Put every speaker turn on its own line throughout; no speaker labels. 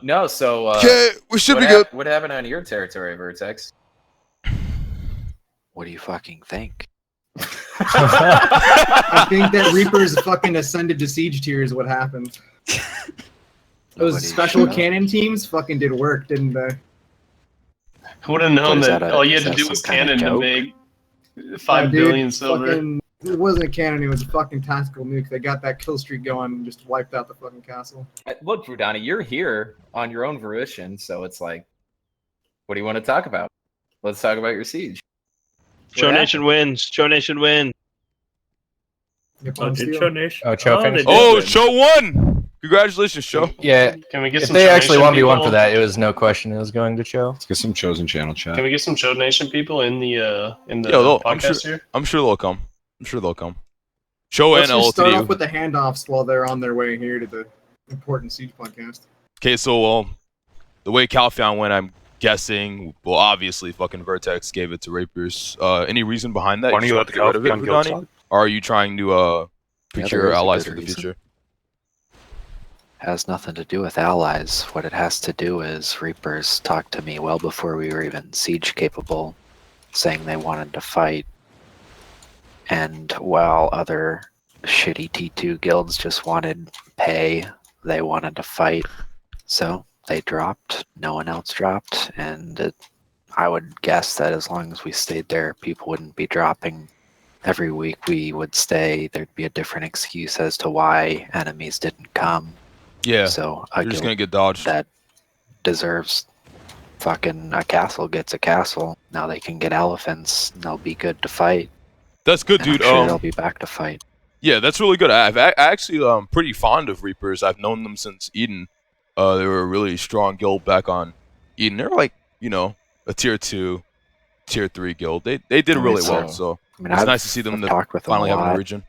No, so
Okay, we should be good.
What happened on your territory, Vertex?
What do you fucking think?
I think that Reapers fucking ascended to siege tier is what happened. Those special cannon teams fucking did work, didn't they?
Who would have known that all you had to do was cannon to make 5 billion silver?
It wasn't a cannon, it was a fucking tactical nuke. They got that kill streak going and just wiped out the fucking castle.
Look, Vudani, you're here on your own fruition, so it's like, what do you want to talk about? Let's talk about your siege.
Show Nation wins. Show Nation win.
Oh,
Show Nation.
Oh, Cho finished.
Oh, Show won! Congratulations, Show.
Yeah.
Can we get
If
some
they
Show
actually
Nation
1v1
people?
for that, it was no question it was going to Cho.
Let's get some chosen channel chat.
Can we get some Show Nation people in the podcast here?
I'm sure they'll come. Show
Let's
and
just start off
LTD.
with the handoffs while they're on their way here to the important siege podcast.
Okay, so the way Calpheon went, I'm guessing, well, obviously, fucking Vertex gave it to Rapers. Any reason behind that?
Why don't you let the
get rid of it,
Calpheon guild
Vudani?
talk?
Or are you trying to procure
there is a
allies
good
for the
reason.
future?
Has nothing to do with allies. What it has to do is Reapers talked to me well before we were even siege capable, saying they wanted to fight. And while other shitty T2 guilds just wanted pay, they wanted to fight. So they dropped, no one else dropped, and I would guess that as long as we stayed there, people wouldn't be dropping. Every week we would stay, there'd be a different excuse as to why enemies didn't come.
Yeah,
So
you're just gonna get dodged.
that deserves fucking a castle gets a castle. Now they can get elephants, and they'll be good to fight.
That's good,
And
dude.
I'm sure they'll be back to fight.
Yeah, that's really good. I actually pretty fond of Reapers. I've known them since Eden. They were a really strong guild back on Eden. They're like, a tier 2, tier 3 guild. They did really well. So
I mean,
it's
I've
nice to see them
talked with them
finally
a
have a
lot.
region.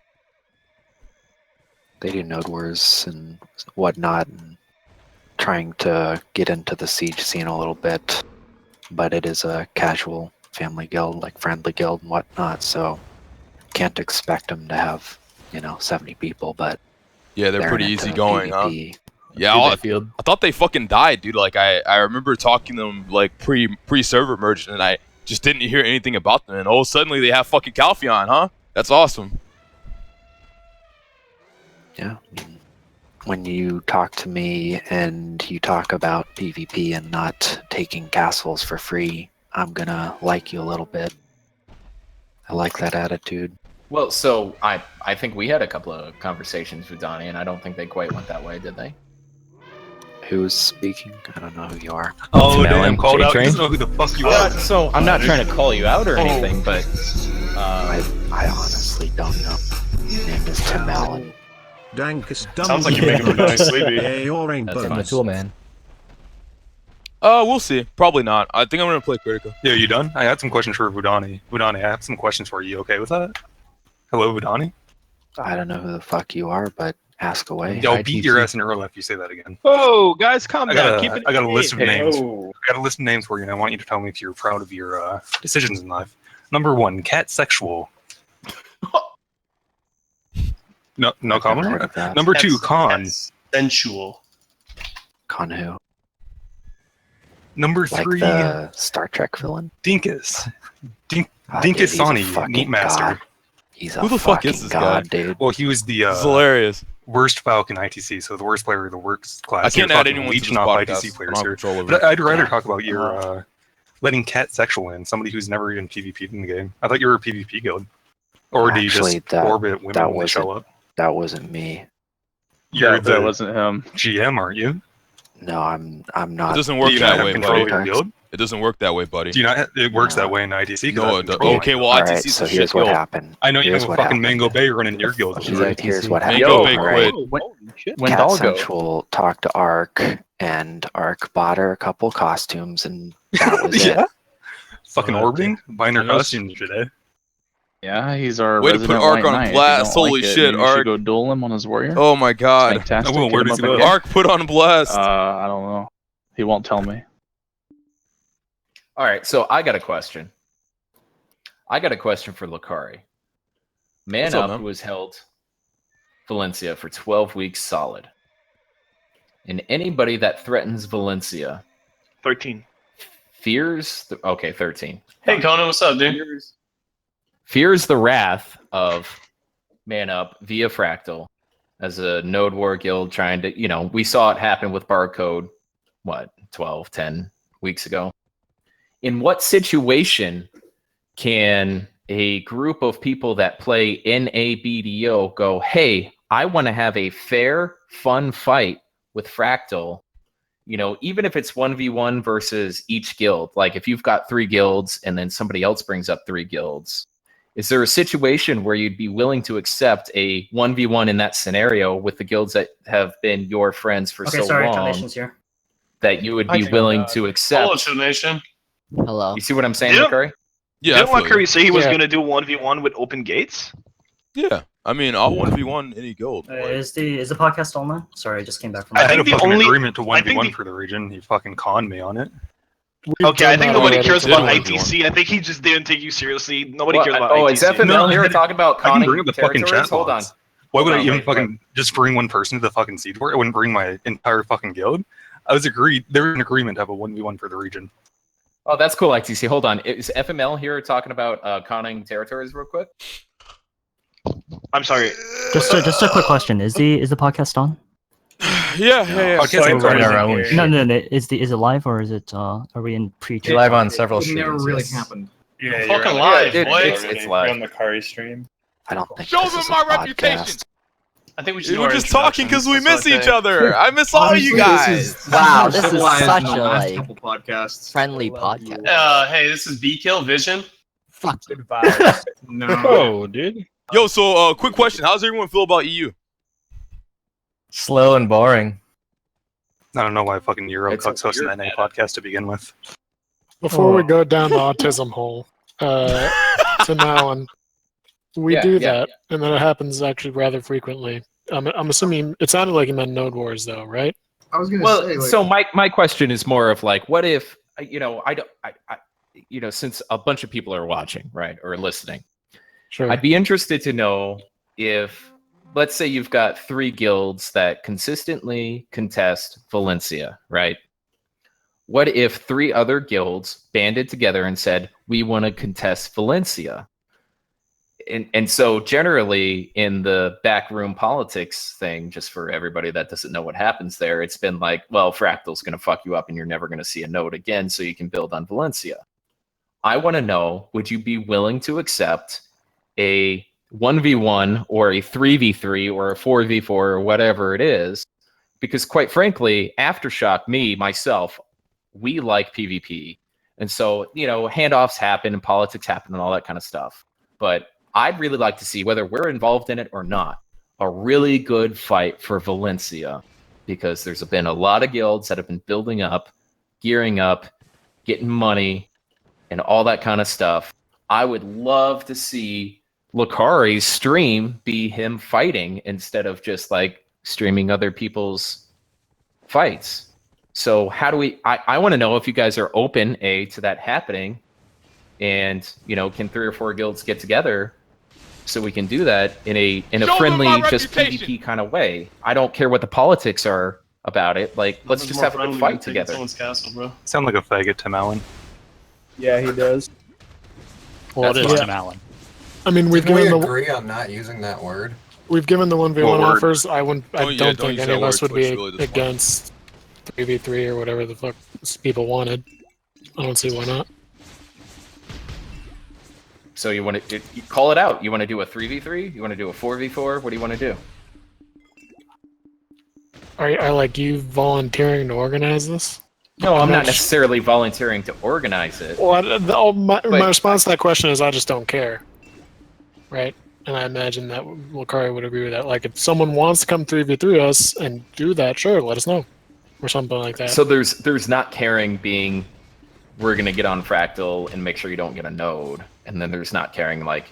They do node wars and whatnot, and trying to get into the siege scene a little bit. But it is a casual family guild, like friendly guild and whatnot. So can't expect them to have 70 people. But
Yeah, they're pretty
into
easy going, huh?
PvP.
Yeah, I thought they fucking died, dude. Like I remember talking to them like pre-server merge, and I just didn't hear anything about them. And suddenly they have fucking Calpheon, huh? That's awesome.
Yeah. When you talk to me and you talk about PvP and not taking castles for free, I'm gonna like you a little bit. I like that attitude.
Well, so I think we had a couple of conversations with Donnie, and I don't think they quite went that way, did they?
Who's speaking? I don't know who you are.
Oh,
Melon,
damn, called out.
J-Train?
You don't know who the fuck you are.
So I'm not trying to call you out or anything, but
I honestly don't know. His name is Tim Allen.
Sounds like you're making him nice sleepy.
that's
I'm
fine.
a tool man.
We'll see. Probably not. I think I'm gonna play Critical.
Yeah, you done? I had some questions for Vudani. Vudani, I have some questions for you. Okay with that? Hello, Vudani?
I don't know who the fuck you are, but ask away.
Yo, beat your ass in Earl if you say that again.
Oh, guys, calm down. Keep it.
I got a list of names.
Oh.
I got a list of names for you, and I want you to tell me if you're proud of your decisions in life. Number 1, cat sexual. No
I've never heard
comment.
of that.
Number 2, con.
Sensual.
Con who?
Number
Like
3,
the Star Trek villain?
Dinkus.
God,
Dinkus
dude, he's a
Sani,
fucking
Neat Master.
god. He's a
Who the fuck
fucking
is this
god,
guy?
dude.
Well, he was the
It's hilarious.
worst Falcon ITC, so the worst player of the worst class.
I can't
You're
add
fucking
anyone to this
leeching off
podcast.
ITC
I don't
players
have
here.
control over
But
it.
I'd rather talk about your letting cat sexual in, somebody who's never even PvP'd in the game. I thought you were a PvP guild. Or do you
Actually,
just orbit women when they show up?
That wasn't me.
You're
that
the
wasn't him.
GM, aren't you?
No, I'm
It
not.
doesn't
Do
work
you not
that
have
way,
control
buddy.
of your guild?
It doesn't work that way, buddy.
Do you not? It works
No.
that way in ITC. 'cause
No,
I have
it does.
control.
Okay, well,
Alright,
ITC's
so
a shit
here's what
guild.
happened.
I know you
Here's
have a
what
fucking
happened.
Mango Bay running your guild.
Here's what happened.
Mango Bay
Alright.
quit.
When
Cat
Dalgo,
Central talked to Ark, and Ark bought her a couple costumes, and that was
Yeah.
it.
Fucking orbiting, buying her
I know
costumes today.
Yeah, he's our
Way to put
resident
Ark
White
on
Knight. If you
blast.
don't
Holy
like it,
shit,
you
Ark.
should go duel him on his warrior.
Oh my god.
Fantastic.
Oh, well, where
Hit him
does he
up
live?
again.
Ark put on blast.
I don't know. He won't tell me.
all right, so I got a question. I got a question for Lacari. Man
What's up,
Up
man?
was held Valencia for 12 weeks solid. and anybody that threatens Valencia
13.
fears. Okay, 13.
Hey, Conan, what's up, dude?
Fears the wrath of Man Up via Fractal as a node war guild trying to, we saw it happen with Barcode, 10 weeks ago. In what situation can a group of people that play in a BDO go, hey, I want to have a fair, fun fight with Fractal, even if it's 1v1 versus each guild, like if you've got 3 guilds and then somebody else brings up 3 guilds, is there a situation where you'd be willing to accept a 1v1 in that scenario with the guilds that have been your friends for so long
here.
that you would be willing to accept?
Hello, Tribunation.
Hello.
You see what I'm saying, Lacari?
Yeah.
Didn't Lacari say he was going to do 1v1 with open gates?
Yeah. I mean, I'll 1v1 any guild.
Is the podcast online? Sorry, I just came back from.
I had a fucking agreement to 1v1 for the region. He fucking conned me on it.
Okay, I think nobody cares about
1v1.
ITC. I think he just didn't take you seriously. Nobody cares about
ITC.
ITC.
Is FML here talking about
I can
conning
bring up the fucking
territories?
chat
Hold on.
bots. Why would I even just bring one person to the fucking siege war? I wouldn't bring my entire fucking guild. I was agreed. There was an agreement to have a 1v1 for the region.
Oh, that's cool, ITC. Hold on. Is FML here talking about conning territories real quick?
I'm sorry.
Just a quick question. Is the podcast on?
Yeah.
No. Is it live or is it? Are we in pre?
Live on several
It
streams.
never really happened.
Yeah, fucking live,
dude,
boy.
it's live.
on the Lacari stream.
I don't think
Show
this
them
is a
my
podcast.
reputation.
I think we should do
We're
our
just talking because we miss
introductions,
each
that's what I
other. I miss all you guys.
Wow,
this is such a, like,
podcasts.
Friendly podcast.
think. Hey, this is B-Kill Vision.
Fuck.
Good vibes.
No.
Oh, dude.
Yo, so quick question: how does everyone feel about EU?
Slow and boring.
I don't know why fucking Euro
It's
Cuck's hosting an NA podcast to begin with.
Before we go down the autism hole, to now on, we do that, and then it happens actually rather frequently. I'm assuming it sounded like you meant Node Wars, though, right?
I was gonna
Well,
say. Like,
so my question is more of like, what if I don't, since a bunch of people are watching, right, or listening,
Sure.
I'd be interested to know if, let's say, you've got 3 guilds that consistently contest Valencia, right? What if 3 other guilds banded together and said, we want to contest Valencia? And so generally in the backroom politics thing, just for everybody that doesn't know what happens there, it's been like, well, Fractal's going to fuck you up and you're never going to see a node again so you can build on Valencia. I want to know, would you be willing to accept a 1v1 or a 3v3 or a 4v4 or whatever it is? Because quite frankly, Aftershock, myself, we like PvP. And so, handoffs happen and politics happen and all that kind of stuff. But I'd really like to see, whether we're involved in it or not, a really good fight for Valencia, because there's been a lot of guilds that have been building up, gearing up, getting money, and all that kind of stuff. I would love to see Lacari's stream be him fighting instead of just like streaming other people's fights. So how do we, I want to know if you guys are open, to that happening, and, can 3 or 4 guilds get together so we can do that in a friendly, just PvP kind of way. I don't care what the politics are about it. Like, let's just have a good fight together.
Castle, bro.
Sound like a faggot, Tim Allen.
Yeah, he does.
Well, it is
That's
Tim Allen. I mean, we've
Can we
given
agree on not using that word?
we've given the 1v1
What word?
offers. I don't
use
think
that
any of us
word.
would be
Twitch really doesn't
against 3v3 or whatever the fuck people wanted. I don't see why not.
So you want to call it out. You want to do a 3v3? You want to do a 4v4? What do you want to do?
Are like you volunteering to organize this?
No, I'm not necessarily volunteering to organize it.
Well, my response to that question is I just don't care. Right? And I imagine that Lacari would agree with that. Like, if someone wants to come 3v3 us and do that, sure, let us know. Or something like that.
So there's not caring being, we're going to get on Fractal and make sure you don't get a node. And then there's not caring, like,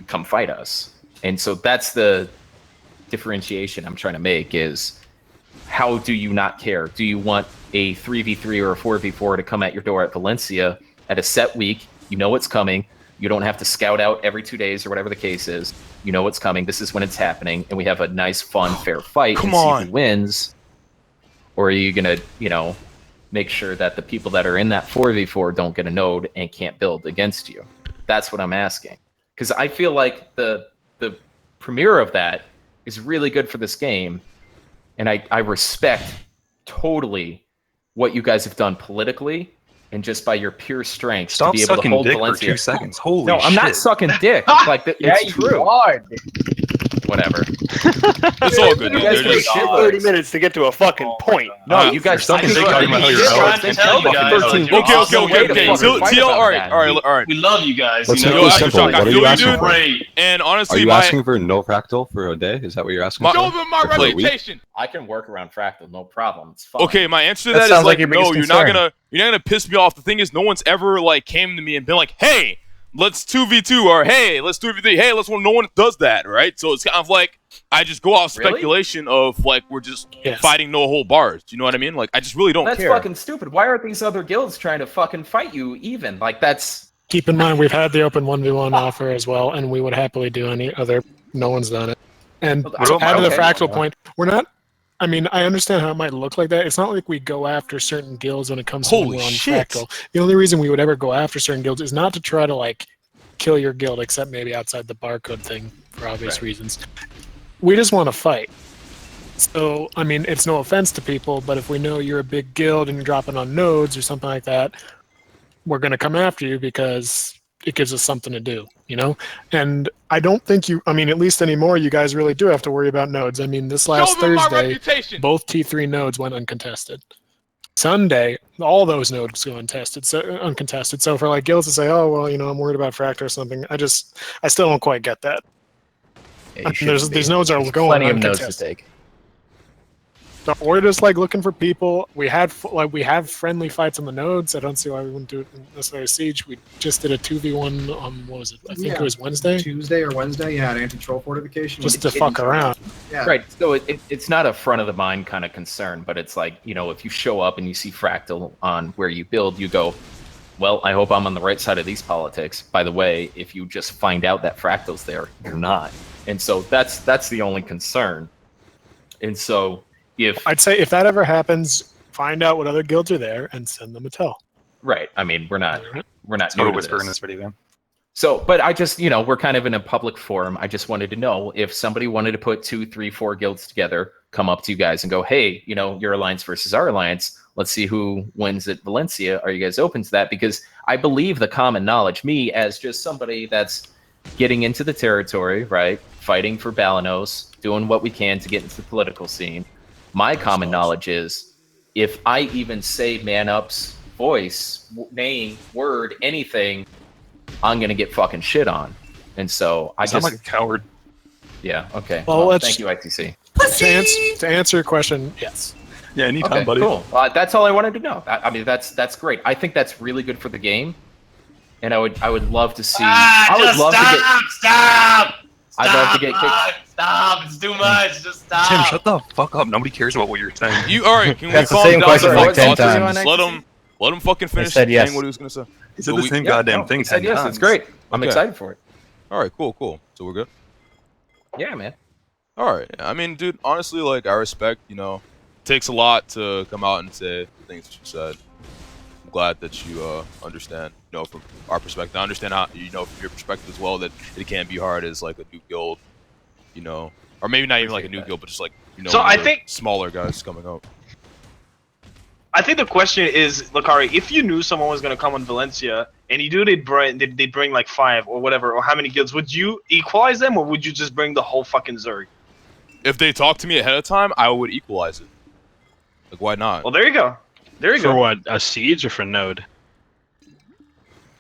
come fight us. And so that's the differentiation I'm trying to make is, how do you not care? Do you want a 3v3 or a 4v4 to come at your door at Valencia at a set week? You know what's coming. You don't have to scout out every 2 days or whatever the case is. You know what's coming. This is when it's happening. And we have a nice, fun, fair fight and see who wins. or are you gonna, make sure that the people that are in that 4v4 don't get a node and can't build against you? That's what I'm asking. Because I feel like the premiere of that is really good for this game, and I respect totally what you guys have done politically and just by your pure strength to be able to hold Valencia.
For 2 seconds. Holy
no, I'm
shit.
not sucking dick. Like it's true. Whatever.
It's all good.
You guys take 30 minutes to get to a fucking point.
No, you guys
sucking dick talking about how you're
Okay. TL, all right.
We love you guys.
Let's
you
make
know?
this simple. What are you asking for?
And honestly,
are you asking for no fractal for a day? Is that what you're asking for?
Show them my reputation.
I can work around fractal, no problem. It's fine.
Okay, my answer to that is like no. You're not gonna piss me off. The thing is, no one's ever like came to me and been like, hey, let's 2v2, or hey, let's 2v3. Hey, let's one. No one does that, right? So it's kind of like I just go off speculation of like we're just fighting no whole bars. You know what I mean? Like I just really don't care.
That's fucking stupid. Why aren't these other guilds trying to fucking fight you even? Like that's.
Keep in mind we've had the open 1v1 offer as well, and we would happily do any other. No one's done it. And to add to the fractal point, we're not. I mean, I understand how it might look like that. It's not like we go after certain guilds when it comes to when we're on fractal. The only reason we would ever go after certain guilds is not to try to like kill your guild, except maybe outside the barcode thing for obvious reasons. We just want to fight. So, I mean, it's no offense to people, but if we know you're a big guild and you're dropping on nodes or something like that, we're going to come after you because it gives us something to do, And I don't think at least anymore, you guys really do have to worry about nodes. I mean, this last Thursday, both T3 nodes went uncontested. Sunday, all those nodes go uncontested. So for like guilds to say, oh, well, I'm worried about fractal or something, I still don't quite get that. These nodes are going
plenty of
uncontested.
nodes to take.
So we're just like looking for people. We have friendly fights on the nodes. I don't see why we wouldn't do it in necessarily Siege. We just did a 2v1 on what was it? I think it was Wednesday.
Tuesday or Wednesday. Yeah, an anti-troll fortification.
Just to fuck around.
Yeah.
Right. So it's not a front of the mind kind of concern, but it's like if you show up and you see fractal on where you build, you go, well, I hope I'm on the right side of these politics. By the way, if you just find out that fractal's there, you're not. And so that's the only concern. And so. I'd
say if that ever happens, find out what other guilds are there and send them a tell.
Right. I mean, we're not
new to this video game.
So, but I just, we're kind of in a public forum. I just wanted to know if somebody wanted to put 2, 3, 4 guilds together, come up to you guys and go, hey, your alliance versus our alliance. Let's see who wins at Valencia. Are you guys open to that? Because I believe the common knowledge, me as just somebody that's getting into the territory, right? Fighting for Balanos, doing what we can to get into the political scene. My common knowledge is if I even say Man Up's voice, name, word, anything, I'm going to get fucking shit on. And so I
sound like a coward.
Yeah, okay.
Well,
thank you, ITC.
To answer your question, yes.
Yeah, anytime,
okay,
buddy.
Cool. That's all I wanted to know. I mean, that's great. I think that's really good for the game. And I would love to see. I'd love to get kicked.
Stop! It's too much. Just stop.
Tim, shut the fuck up. Nobody cares about what you're saying.
You all right? Can
That's
we
the
calm
same
down?
question like 10 times.
Let him fucking finish
said yes.
saying what he was gonna say.
He said the same goddamn thing 10
yes,
times.
it's great. I'm excited for it.
All right, cool. So we're good.
Yeah, man.
All right. I mean, dude, honestly, like I respect. It takes a lot to come out and say the things that you said. I'm glad that you understand. From our perspective, I understand how from your perspective as well that it can be hard as like a new guild. Or maybe not even like a new guild, but just like
So I think
smaller guys coming up.
I think the question is, Lacari, if you knew someone was gonna come on Valencia and they'd bring like 5 or whatever, or how many guilds, would you equalize them or would you just bring the whole fucking Zerg?
If they talked to me ahead of time, I would equalize it. Like, why not?
Well, there you go.
For what? A siege or for node?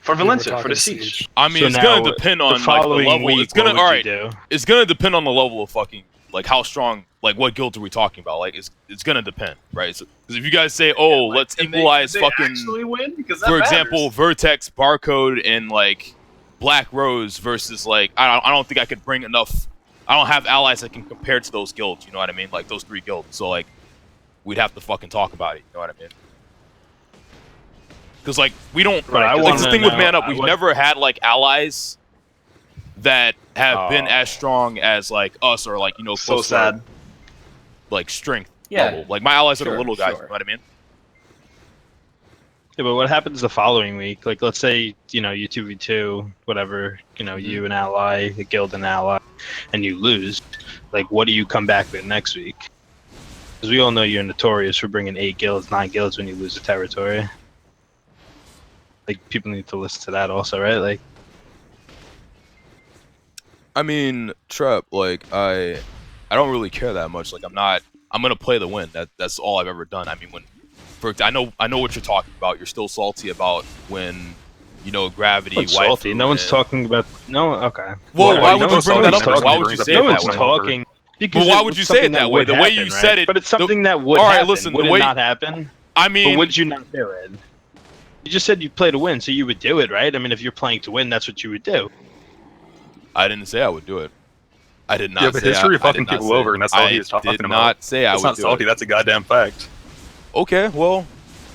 For Valencia, for the siege.
I mean, it's gonna depend on like the level. It's gonna It's gonna depend on the level of fucking like how strong, like what guild are we talking about? Like it's gonna depend, right? Because if you guys say, oh, let's equalize fucking,
actually win? Because that
for
matters.
example, Vertex, Barcode, and like Black Rose versus like I don't think I could bring enough. I don't have allies that can compare to those guilds. You know what I mean? Like those 3 guilds. So like we'd have to fucking talk about it. You know what I mean? Because like we don't.
Right,
like the thing with Man Up, we've never had like allies that have been as strong as like us or like
so sad.
Like strength. bubble. Like my allies are the
Sure,
little guys.
sure.
You know what I mean?
Yeah, but what happens the following week? Like, let's say, you 2v2, whatever, you an ally, a guild an ally, and you lose. Like, what do you come back with next week? Because we all know you're notorious for bringing 8 guilds, 9 guilds when you lose a territory. Like, people need to listen to that also, right? Like,
I mean, Trep, like I don't really care that much. Like I'm gonna play the win. That's all I've ever done. I mean, I know what you're talking about. You're still salty about when gravity wiped
salty.
through
No one's
it.
talking about. No, okay.
Well, why would
no
you bring that up?
talking-
Why would you say
no
it that
one's
way?
talking. Because
Well, why
it
would
was
you say it
something
that way? The way
would
you
happen,
said
right?
it.
But it's something that would
All right,
happen.
listen.
Would
The
it
way
not happen?
I mean,
But would you not do it? You just said you play to win, so you would do it, right? I mean, if you're playing to win, that's what you would do.
I didn't say I would do it. I did not.
Yeah, but
say
history
I
of fucking
did not
people
say-
over, and that's all
I
he was talking
did
about.
not say I
That's
would
not
do
salty.
it.
That's a goddamn fact.
Okay, well,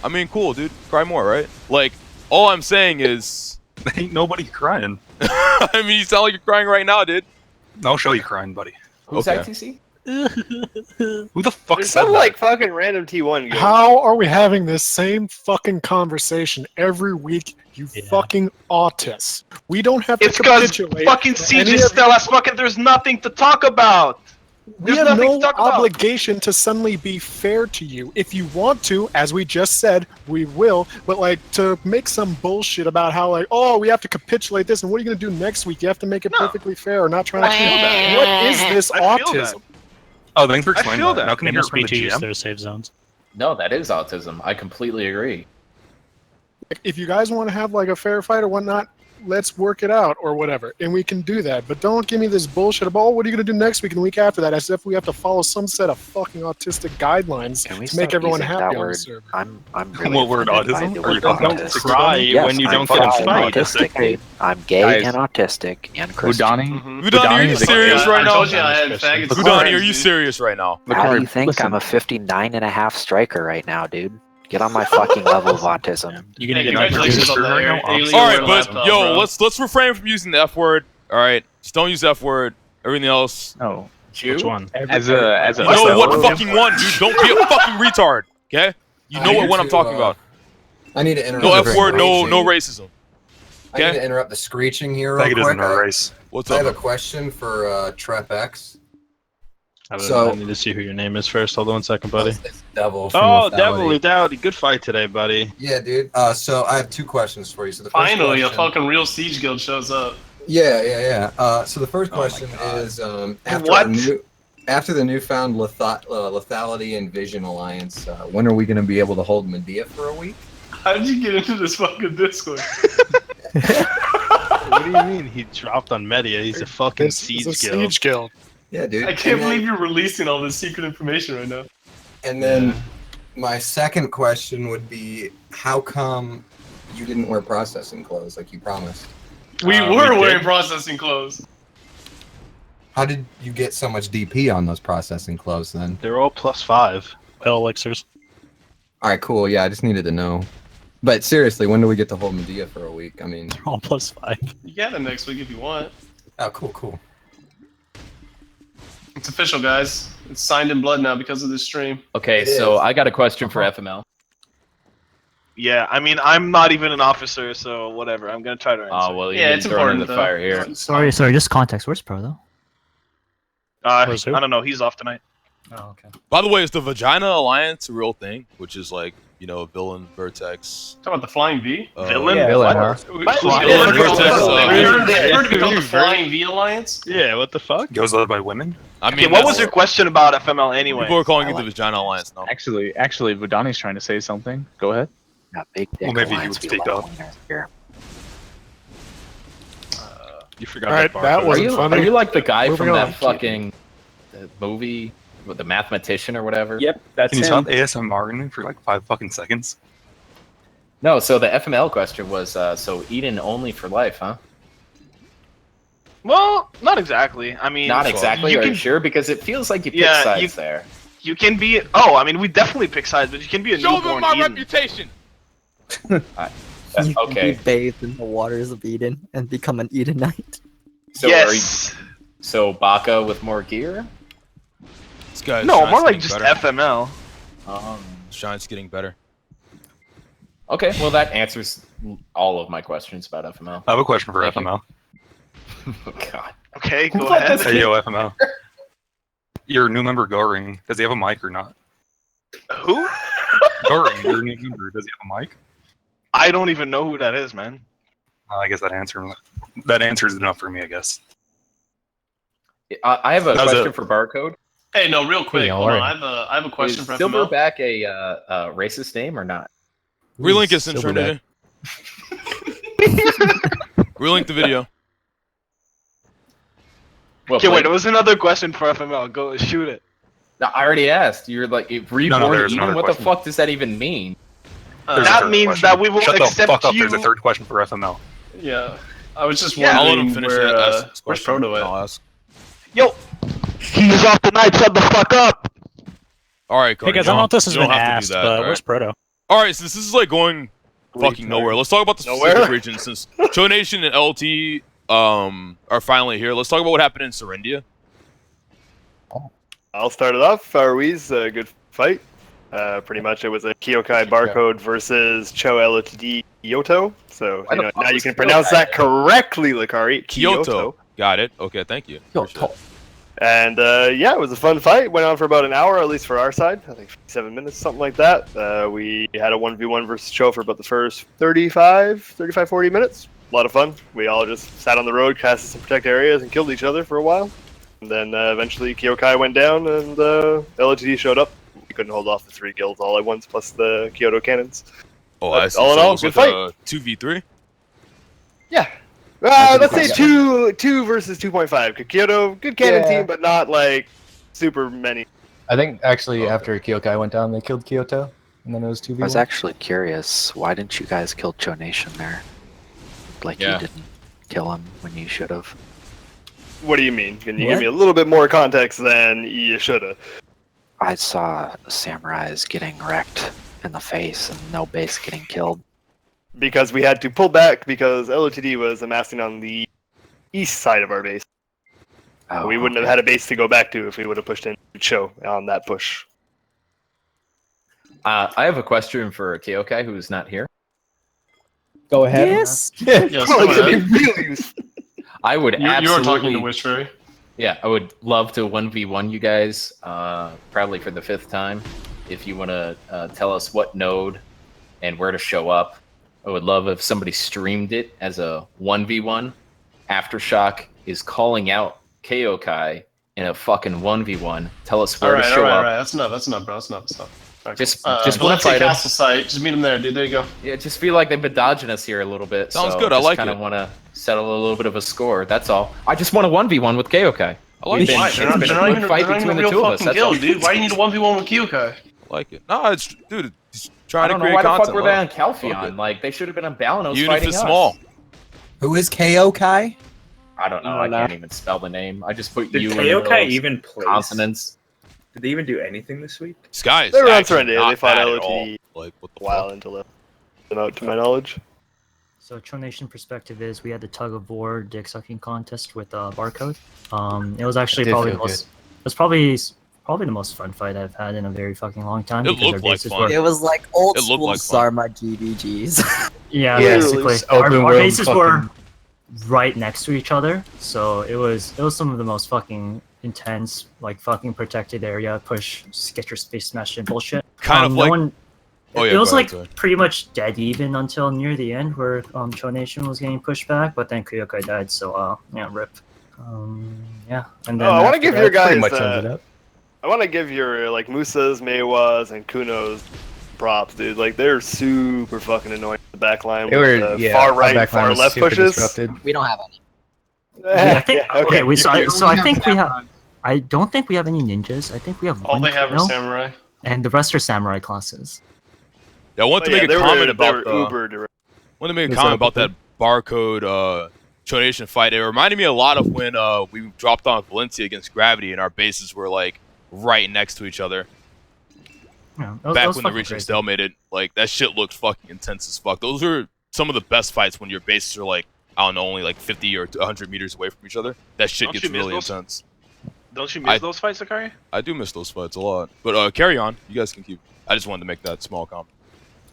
I mean, cool, dude. Cry more, right? Like, all I'm saying is,
Ain't nobody crying.
I mean, you sound like you're crying right now, dude.
I'll show you crying, buddy.
Who's
Okay.
ITC?
Who the fuck
There's
said
some
that?
like fucking random T1 guild.
How are we having this same fucking conversation every week, you fucking autists? We don't have to
It's because
capitulate.
fucking
for
Siege
any
is
of-
still as fucking. There's nothing to talk about.
We
There's
have
nothing
no
to talk about.
obligation to suddenly be fair to you. If you want to, as we just said, we will. But like to make some bullshit about how like, oh, we have to capitulate this, and what are you gonna do next week? You have to make it perfectly fair, or not trying to.
I feel that.
What is this
I feel
autism?
that.
Oh, thanks for
I
explaining
feel
that.
that.
Now can I
They
hear it
must
from
be
the
to use
GM?
their safe zones.
No, that is autism. I completely agree.
If you guys want to have like a fair fight or whatnot, let's work it out or whatever, and we can do that. But don't give me this bullshit about, oh, what are you gonna do next week and the week after that, as if we have to follow some set of fucking autistic guidelines
Can we
to make
stop
everyone
using
happy
that
on the
word?
server.
I'm really
What word,
offended by
autism?
the
Are you
word
fucking
autistic.
cry
Yes,
when you
I'm
don't get a
fucking
fight.
autistic. I'm gay
Guys.
and autistic and Christian.
Udani?
Udani, are you serious right
I
now?
told you I had faggots.
Udani, are you serious right now?
How do you think
listen.
I'm a 59.5 striker right now, dude? Get on my fucking level of autism.
You're gonna
Hey,
get
congratulations on that.
Right now,
Alienware
All right, but
laptop,
yo,
bro.
let's refrain from using the F word. All right, just don't use the F word. Everything else.
No.
Which one?
As a
You know what fucking one, dude. Don't be a fucking retard. Okay? You know what one I'm talking about.
I need to interrupt.
No
the
F word, no
screeching.
racism.
I need
Okay?
to interrupt the screeching here real
Faggot isn't
quick.
a race.
What's
I have a
up?
question for Trep X.
I don't
So-
know. I need to see who your name is first. Hold on 1 second, buddy.
It's Devil from
Oh,
Lethality.
Devil, Lethality. Good fight today, buddy.
Yeah, dude. So I have 2 questions for you. So the first
Finally, a
question,
fucking real Siege guild shows up.
Yeah. So the first
Oh my
question
God.
is
What?
after the newfound Lethality and Vision Alliance, when are we going to be able to hold Medea for a week?
How did you get into this fucking Discord?
What do you mean? He dropped on Media. He's a fucking
This is
Siege
a
guild.
siege guild.
Yeah, dude.
I can't
And then-
believe you're releasing all this secret information right now.
And then my second question would be, how come you didn't wear processing clothes like you promised?
We
we
were
did.
wearing processing clothes.
How did you get so much DP on those processing clothes then?
They're all +5.
well elixirs.
All right, cool. Yeah, I just needed to know. But seriously, when do we get to hold Medea for a week? I mean,
All +5.
You got it next week if you want.
oh, cool.
It's official, guys. It's signed in blood now because of this stream.
Okay,
It
so
is.
I got a question for FML.
Yeah, I mean, I'm not even an officer, so whatever. I'm gonna try to answer.
Oh well,
Yeah,
you're
it's
getting thrown in
important,
the
though.
fire here.
Sorry, just context. Where's Pro though?
Where's who?
I don't know. He's off tonight.
Oh, okay.
By the way, is the Vagina Alliance a real thing? Which is like, villain, vertex.
Talking about the Flying V?
Villain?
Yeah,
What?
huh?
We
What?
heard
Villain
it called-
versus,
we heard it
Very-
called the Flying V Alliance.
Yeah, what the fuck?
Goes led by women?
I mean,
Okay, what was
that's-
your question about FML anyway?
People are calling it the Vagina Alliance now.
Actually, Vudani's trying to say something. Go ahead.
Got big dick
Well, maybe he
alliance,
would
we
speak
love
up.
wieners here.
You forgot
All right,
that
that
part.
Are
wasn't
you,
funny.
are you like the guy
Moving
from
on.
that fucking movie, with the mathematician or whatever?
Yep, that's
Can you
him.
stop ASMRing for like 5 fucking seconds?
No, so the FML question was, so Eden only for life, huh?
Well, not exactly. I mean,
Not exactly,
You
are you
can,
sure? Because it feels like you pick
Yeah,
sides
you-
there.
you can be. Oh, I mean, we definitely pick sides, but you can be a
Show them
newborn
my
Eden.
reputation!
That's
You can
okay.
be bathed in the waters of Eden and become an Edenite.
So
yes.
so Baka with more gear?
Guys,
No,
Shine's
more like
getting
just
better.
FML.
Shine's getting better.
Okay, well that answers all of my questions about FML.
I have a question for
Thank you.
FML.
Oh, God.
Okay,
Who
go
thought
ahead.
this
Hey, yo, FML. Your new member, Goring, does he have a mic or not?
Who?
Goring, your new member, does he have a mic?
I don't even know who that is, man.
I guess that answers enough for me, I guess.
I have a
How's
question
it?
for Barcode.
Hey, no, real quick. Hold on.
alright.
I have a question
Is
for FML.
Silverback a racist name or not?
Relink us in Trinity. Relink the video.
Well,
Okay, wait,
Blake,
there was another question for FML. Go shoot it.
no, I already asked. You're like reborn
there's
Eden.
another
What
question.
the fuck does that even mean?
There's a
That
third
means
question.
that we will
Shut the
accept
fuck up.
you.
There's a third question for FML.
Yeah. I was just
Yeah.
I'll let
wondering
him finish
where,
it. Ask this
where's
question,
Proto
and
at?
I'll ask.
Yo, he's off tonight. Shut the fuck up.
All right,
Hey
Cody,
guys,
you
I don't know if this has
you don't
been
have to do
asked,
that,
but
all right?
where's Proto?
All right, since this is like going fucking nowhere, let's talk about the specific
Nowhere?
region. Since Cho Nation and LT are finally here, let's talk about what happened in Serendia.
I'll start it off. Farwee's a good fight. Pretty much it was a Kyokai Barcode versus Cho LTD Kyoto. So
Why the fuck
now you
was
can
Kyokai
pronounce that
there?
correctly, Lacari.
Kyoto. Got it. Okay, thank you. Appreciate it.
And yeah, it was a fun fight. Went on for about an hour, at least for our side. I think 7 minutes, something like that. We had a 1v1 versus Cho for about the first 35, 40 minutes. A lot of fun. We all just sat on the road, casted some protect areas, and killed each other for a while. And then eventually Kyokai went down, and LTD showed up. We couldn't hold off the 3 guilds all at once, plus the Kyoto cannons.
Oh,
But
I see.
all in
So it
all,
was
good
like
fight.
a 2v3.
Yeah. Let's say 2 versus 2.5. Kyoto, good cannon team, but not like super many.
I think actually after Kyokai went down, they killed Kyoto, and then it was 2v1.
I was actually curious, why didn't you guys kill Cho Nation there? Like
Yeah.
you didn't kill him when you should have.
What do you mean? Can you give me a little bit more context than you shoulda?
I saw samurais getting wrecked in the face and no base getting killed.
Because we had to pull back because LOTD was amassing on the east side of our base.
Oh,
We wouldn't have had a base to go back to if we would have pushed in Cho on that push.
I have a question for Kyokai, who is not here.
Go ahead.
Yes.
Yes, go ahead.
I would
You were
absolutely.
talking to Wishfairy.
Yeah, I would love to 1v1 you guys, probably for the 5th time. If you want to tell us what node and where to show up, I would love if somebody streamed it as a 1v1. Aftershock is calling out Kyokai in a fucking 1v1. Tell us where to show up.
Alright. That's enough, bro. That's enough. Right,
Just
cool.
want to
Valencia
fight him.
Castle site. Just meet him there, dude. There you go.
Yeah, just feel like they've been dodging us here a little bit.
Sounds
so
good, I like
kind
it.
of want to settle a little bit of a score. That's all. I just want a 1v1 with Kyokai.
I like it.
Why?
It's
They're not
been
even
a
a
good fight
real
between the two of us.
fucking
That's all.
guild, dude. Why do you need a 1v1 with Kyokai?
I like it. No, it's dude. He's
I
trying to
don't know
create
why the
content.
fuck were they on
Fuck
Calpheon?
it.
Like they should have been on Balanos
Even if
fighting
it's
us.
small.
Who is Kyokai?
I don't know. I can't even spell the name. I just put
Did
you in the middle
Kyokai
of
even place?
consonants.
Did they even do anything this week?
Sky is
They were on
actually
Serendia.
not
They fought
bad at all.
LOTD
Like what the
while
fuck?
until left, to my knowledge.
So Cho Nation perspective is we had the tug of war dick sucking contest with Barcode. It was actually
It did
probably the
feel
most. It was probably the most fun fight I've had in a very fucking long time.
It
because our
looked like
bases
fun.
were-
It was like old
It looked
school
like fun.
Sarma GBGs.
Yeah,
Yeah,
basically.
just open
Our
world
bases were
fucking-
right next to each other, so it was some of the most fucking intense, like fucking protected area, push, get your space smashed in bullshit.
Kind of
no
like.
one,
Oh yeah.
it was
go
like
ahead, sorry.
pretty much dead even until near the end, where Cho Nation was getting pushed back, but then Kyokai died, so yeah, rip. Yeah, and then
I want to
after
give
that-
your guys.
Pretty much sums it up.
I want to give your like Musas, Meiwas, and Kunos props, dude. Like they're super fucking annoying. The back line
They
with
were
the far right, far left pushes.
Disrupted.
We don't have any.
Yeah, I think,
Yeah,
okay,
You-
so
you-
I think we have. I don't think we have any ninjas. I think we have
All
one
they have
Kuno,
are samurai.
and the rest are samurai classes.
Yeah, I want to
Oh, yeah,
make
they
a
were-
comment
they
about
were
the.
uber direct.
I want to make a
What's
comment
up
about
with
that barcode Cho Nation fight. It reminded me a lot of when we dropped on Valencia against Gravity and our bases were like right next to each other.
Yeah, that was
Back when the
fucking
region
crazy.
stalemated, like that shit looked fucking intense as fuck. Those are some of the best fights when your bases are like, I don't know, only like 50 or 100 meters away from each other. That shit
Don't
gets
you miss
really
those?
intense.
Don't you miss those fights, Lacari?
I do miss those fights a lot. But carry on. You guys can keep. I just wanted to make that small comment.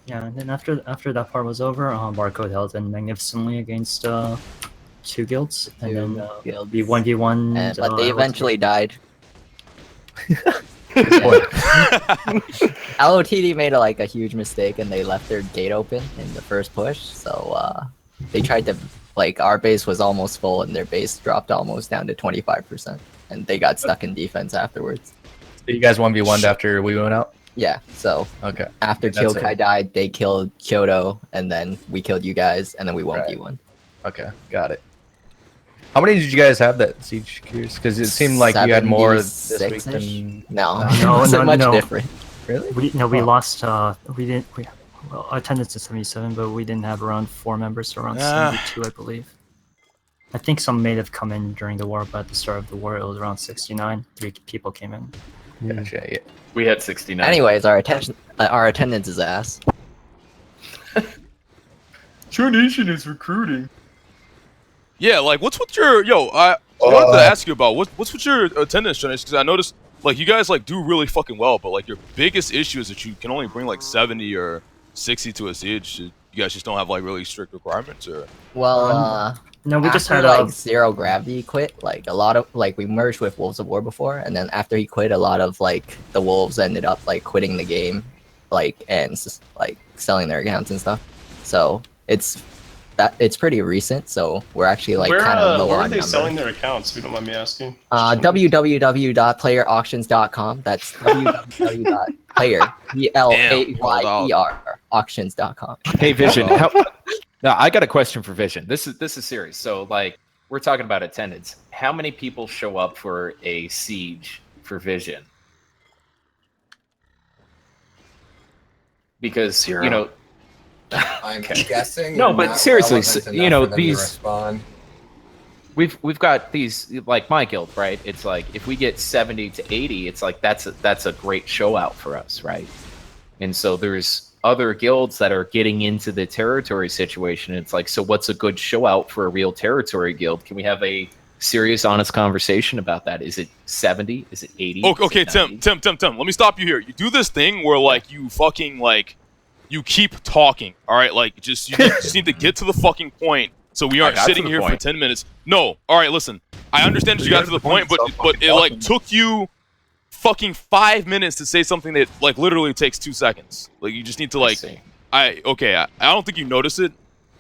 Yeah, and then after that part was over, Barcode held in magnificently against 2 guilds, and then the 1v1.
But they eventually died. LOTD made a huge mistake, and they left their gate open in the first push. So they tried to our base was almost full, and their base dropped almost down to 25%, and they got stuck in defense afterwards.
So you guys 1v1'd after we went out?
Yeah. So
okay.
After Kyokai died, they killed Kyoto, and then we killed you guys, and then we 1v1.
Okay, got it. How many did you guys have that siege curious? Because it seemed like you had more this week than...
No, it wasn't much different.
Really?
We lost. Well, attendance is 77, but we didn't have around 4 members, so around 72, I believe. I think some may have come in during the war, but at the start of the war, it was around 69. 3 people came in.
Gotcha, yeah.
We had 69.
Anyways, our attendance is ass.
True Nation is recruiting.
Yeah, what's with your I wanted to ask you about what's with your attendance, because I noticed you guys do really fucking well, but your biggest issue is that you can only bring 70 or 60 to a siege. You guys just don't have really strict requirements, or?
Well,
no, we just had
Zero Gravity quit. A lot of we merged with Wolves of War before, and then after he quit, a lot of the Wolves ended up quitting the game, and selling their accounts and stuff. So it's pretty recent. So we're actually kind of low on numbers.
Where are they selling their accounts? If you don't mind me asking.
www.playerauctions.com. That's www.player auctions.com.
Hey Vision, now I got a question for Vision. This is serious. So we're talking about attendance. How many people show up for a siege for Vision? Because
0. I'm guessing.
No, but seriously, these
respond.
We've got these my guild, right? It's if we get 70 to 80, it's that's a great show out for us, right? And so there's other guilds that are getting into the territory situation. It's so what's a good show out for a real territory guild? Can we have a serious, honest conversation about that? Is it 70? Is it 80?
Okay, Tim. Let me stop you here. You do this thing where you fucking you keep talking, all right? You just need to get to the fucking point, so we aren't sitting here for 10 minutes. No, all right, listen. I understand that you got to the point, but it took you fucking 5 minutes to say something that literally takes 2 seconds. You just need to I don't think you notice it,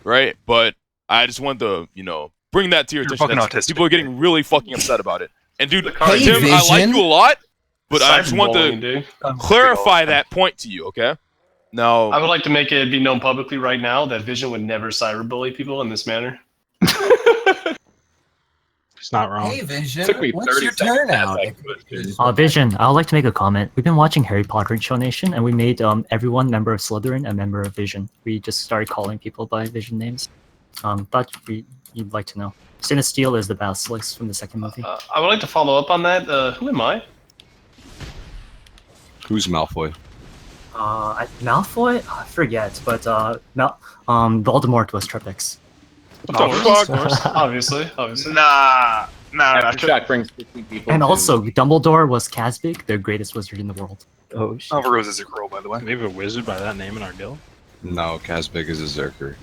right? But I just wanted to bring that to your attention. People are getting really fucking upset about it. And dude, Tim, I like you a lot, but I just want to clarify that point to you, okay? No.
I would like to make it be known publicly right now that Vision would never cyberbully people in this manner.
It's not wrong.
Hey Vision, what's your turnout?
Vision, I would like to make a comment. We've been watching Harry Potter and Show Nation, and we made everyone member of Slytherin and member of Vision. We just started calling people by Vision names. Thought you'd like to know. Sin of Steel is the basilisk from the second movie.
I would like to follow up on that. Who am I?
Who's Malfoy?
Malfoy? I forget, but Voldemort was Tripix.
Obviously.
Nah.
Aftershock brings 50 people.
And also, Dumbledore was Kazbig, the greatest wizard in the world.
Oh, shit. Alvarosa is a girl, by the way.
We have a wizard by that name in our guild?
No, Kazbig is a Zerker.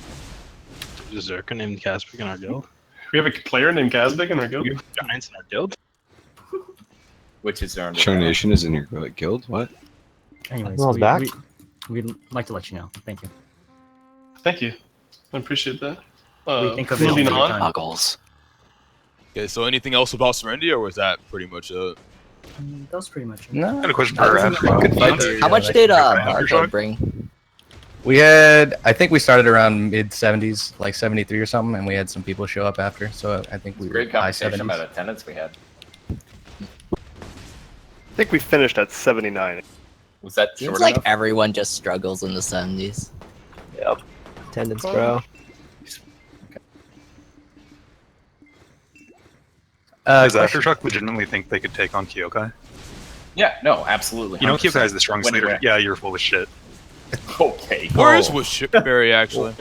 Is a Zerker named Kazbig in our guild?
We have a player named Kazbig in our guild?
We have giants in our guild?
Which is our
Show Nation is in your guild? What?
Anyways, we'd like to let you know. Thank you.
Thank you. I appreciate that.
We think of it
moving
all the
on.
time.
Muggles.
Okay, so anything else about Serenity, or was that pretty much it?
That was pretty much it.
I got a question for Rad.
How much did Barcode bring?
We had, I think we started around mid-70s, 73 or something, and we had some people show up after, so I think we were
great
high
conversation
70s.
about attendance we had.
I think we finished at 79.
Was that
Seems
short
like
enough?
everyone just struggles in the 70s.
Yep. Attendance, bro.
Does Aftershock legitimately think they could take on Kyokai?
Yeah, no, absolutely.
You know Kyokai is the strongest leader.
Where?
Yeah, you're full of shit.
Okay.
Where is Shipberry actually?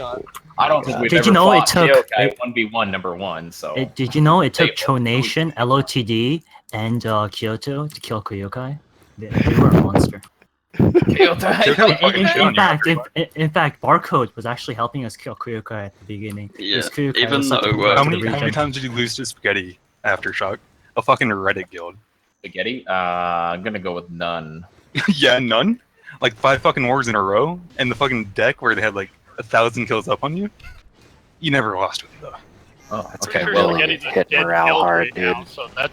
I don't think we've
Did
ever
you know it
fought
took
Kyokai 1v1 number 1, so...
Did you know it took Cho Nation, LOTD, and Kyoto to kill Kuyokai. They were a monster. In fact, Barcode was actually helping us kill Kuyokai at the beginning.
Yeah, even though how many times did you lose to Spaghetti Aftershock? A fucking Reddit guild.
Spaghetti? I'm gonna go with none.
Yeah, none? Like 5 fucking wars in a row? And the fucking deck where they had like 1,000 kills up on you? You never lost with it though.
Oh, okay, well,
hit morale hard, dude.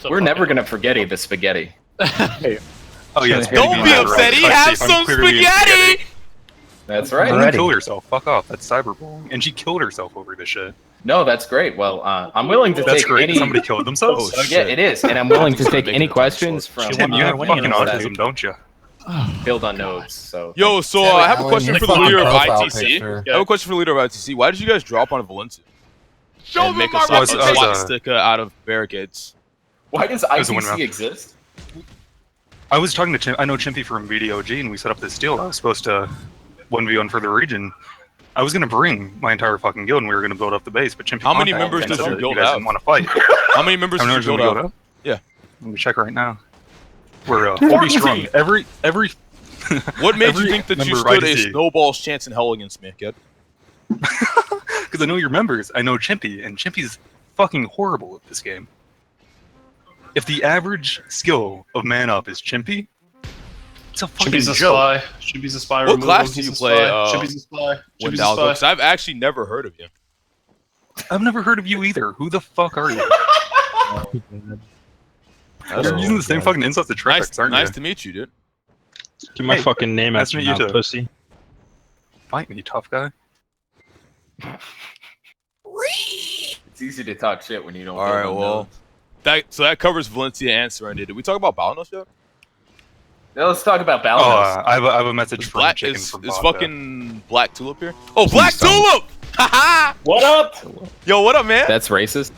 We're never gonna forget the spaghetti.
Oh yeah,
don't be upset. He has some spaghetti.
That's right.
She killed herself. Fuck off. That's cyberbullying, and she killed herself over this shit.
No, that's great. Well, I'm willing to
That's
take
great.
any.
Somebody killed themselves.
Oh, yeah, it is, and I'm willing to take any questions from.
Tim, you have fucking autism, don't you?
Build on nodes. So.
Yo, so I have a question for the leader of ITC. I have a question for the leader of ITC. Why did you guys drop on Valencia?
Show them
make
my
a swastika out of barricades.
Why does ITC exist?
I was talking to I know Chimpy from BDOG, and we set up this deal. I was supposed to 1v1 for the region. I was gonna bring my entire fucking guild, and we were gonna build up the base. But Chimpy,
how many members does your guild have?
Didn't want to fight.
How many members does your guild have? Yeah.
Let me check right now. We're 40 strong. Every.
What made you think that you stood a snowball's chance in hell against me, kid?
Because I know your members. I know Chimpy, and Chimpy's fucking horrible at this game. If the average skill of Man Up is Chimpy, it's a fucking
Chimpy's a
joke.
spy. Chimpy's a spy.
What class do you play?
Chimpy's a spy. Chimpy's a spy.
Because I've actually never heard of you.
I've never heard of you either. Who the fuck are you? You're using the same fucking insults to Trifex, aren't you?
Nice to meet you, dude.
Get my fucking name out your mouth, pussy.
Fight me, tough guy.
It's easy to talk shit when you don't.
All right, well, that covers Valencia and Serenity. Did we talk about Balanos yet?
Yeah, let's talk about Balanos.
Oh, I have a message from
Black,
Chicken
is
from
fucking Black Tulip here? Oh, Black Tulip! Haha!
What up?
Yo, what up, man?
That's racist.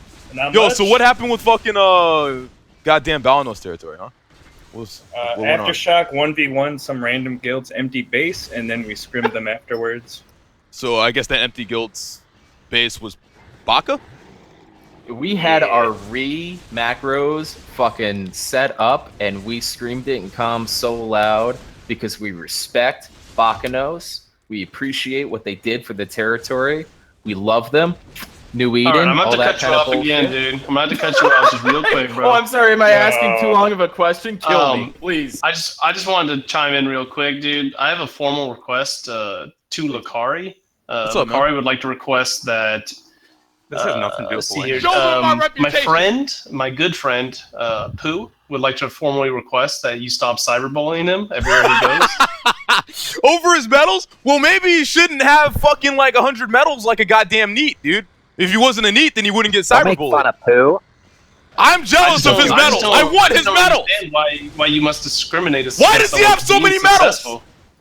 Yo, so what happened with fucking goddamn Balanos territory, huh? What went on?
Aftershock 1v1 some random guild's empty base, and then we scrimmed them afterwards.
So I guess that empty guild's base was Baka?
We had our macros fucking set up, and we screamed it and calm so loud because we respect Bakanos. We appreciate what they did for the territory. We love them. New Eden.
All right, I'm
all
about to
that
cut you off again, dude. I'm about to cut you off just real quick, bro.
Oh, I'm sorry. Am I asking too long of a question? Kill me, please.
I just wanted to chime in real quick, dude. I have a formal request to Lacari. Lacari would like to request that.
This has nothing to do with
here, my good friend, Pooh, would like to formally request that you stop cyberbullying him everywhere he goes.
Over his medals? Well, maybe he shouldn't have fucking like 100 medals like a goddamn NEET, dude. If he wasn't a NEET, then he wouldn't get cyberbullied.
Make fun of Pooh.
I'm jealous of his medals. I want his medals.
Why you must discriminate?
Why does he have so many medals?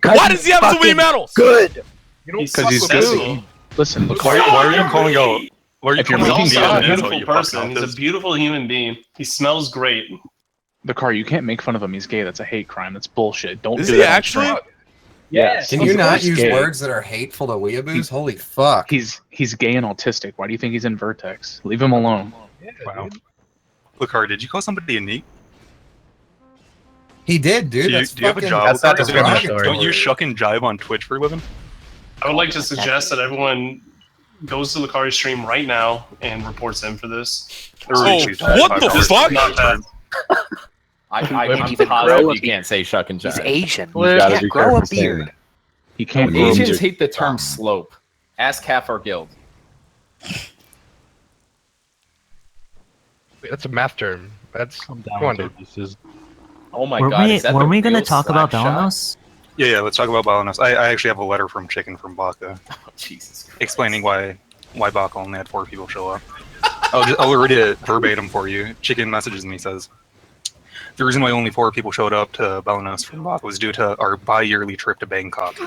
Why does he have so many medals?
Good.
Because he's good.
Listen,
Why are you calling out?
He's also a beautiful person. He's a beautiful human being. He smells great.
The car, you can't make fun of him. He's gay. That's a hate crime. That's bullshit. Don't
Is
do
he
that.
actually?
Yes.
Can you not use words that are hateful to weeaboos? Holy fuck.
He's gay and autistic. Why do you think he's in Vertex? Leave him alone.
Wow. Lacari, did you call somebody a NEET?
He did, dude.
Do you have a job?
That's not discriminatory.
Don't you shuck and jive on Twitch for a living?
I would like to suggest that everyone goes to Lacari's stream right now and reports him for this.
Oh, what the fuck?
I'm positive you can't say shuck and jive.
He's Asian.
You
He
gotta
can't
be
grow
careful
a
saying
beard.
that.
He can't.
Asians hate the term slope. Ask half our guild.
Wait, that's a math term. That's come
on,
dude.
Oh my
were
god!
We,
is that
were
the
we gonna
real
talk about
slap shot?
Balanos?
Yeah, let's talk about Balanos. I actually have a letter from Chicken from Baka.
Oh, Jesus Christ.
Explaining why Baka only had 4 people show up. I'll read it verbatim for you. Chicken messages me, says, the reason why only 4 people showed up to Balanos from Baka was due to our bi-yearly trip to Bangkok.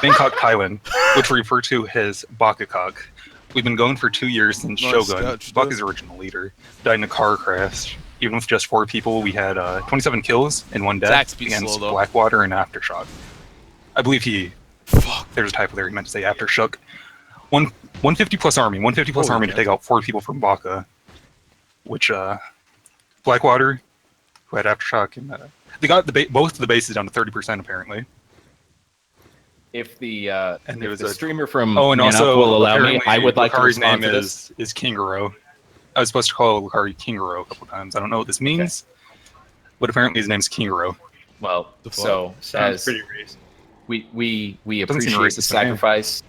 Bangkok, Thailand, which we refer to as Bakakok. We've been going for 2 years since Shogun, Baka's original leader, died in a car crash. Even with just 4 people, we had 27 kills and 1 death against Blackwater and Aftershock. I believe he... Fuck, there's a typo there. He meant to say Aftershock. 150 plus army. 150 plus army to take out 4 people from Baka. Which, Blackwater, who had Aftershock, and they got both of the bases down to 30% apparently.
If the
And
if
there was
the
a
streamer from
and
Manup
also
will allow me,
apparently
I would like to
Lacari's
respond
name
to this.
is Kingaro. I was supposed to call Lacari Kingaro a couple times. I don't know what this means, but apparently his name's Kingaro.
Well, so
Sounds
as
pretty racist.
we
Doesn't seem
appreciate the
racist to me.
sacrifice.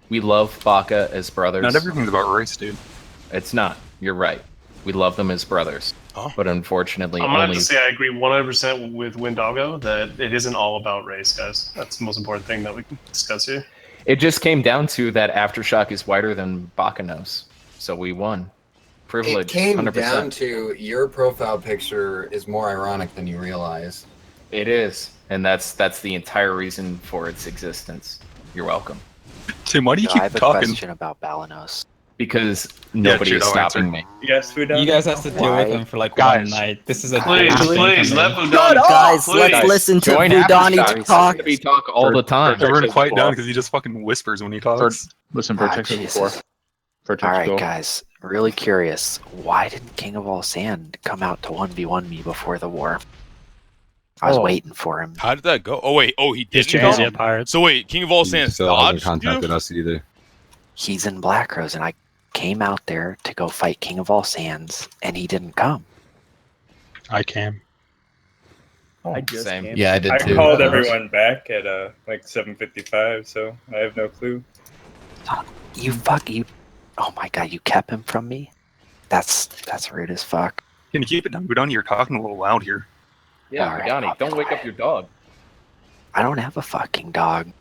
We love Baka as brothers.
Not everything's about race, dude.
It's not. You're right. We love them as brothers. But unfortunately,
I'm gonna have
only
to say I agree 100% with Windago that it isn't all about race, guys. That's the most important thing that we can discuss here.
it just came down to that Aftershock is wider than Bakanos. So we won. Privilege.
It came
100%.
down to your profile picture is more ironic than you realize.
It is, and that's the entire reason for its existence. You're welcome.
Tim, why do you
I
keep
have a
talking?
question about Balanos.
Because nobody is stopping me.
Yes, we
You guys have to deal with him for like one night. This is a
Please, please, let Budani
Shut up!
talk.
Guys,
Please.
let's listen to
Join
Budani
Aftershock.
talk.
We talk all the time.
Everyone quiet down because he just fucking whispers when he talks.
Listen,
Ah,
Vertex is
Jesus.
before. Vertex
All right,
go.
guys. Really curious. Why didn't King of All Sand come out to 1v1 me before the war? I was waiting for him.
How did that go? Oh wait, he
He's
didn't
too busy
come?
at Pirates.
So wait, King of All
He
Sands
still hasn't
dodged
contacted
you?
us either.
He's in Black Rose, and I came out there to go fight King of All Sands, and he didn't come.
I came.
I just
Same.
came.
Yeah, I did
I
too.
called everyone back at like 7:55, so I have no clue.
You. Oh my god, you kept him from me? That's rude as fuck.
Can you keep it down, Budani? You're talking a little loud here.
Yeah,
All right,
Donnie,
I'll
don't
be
wake up your dog.
I don't have a fucking dog.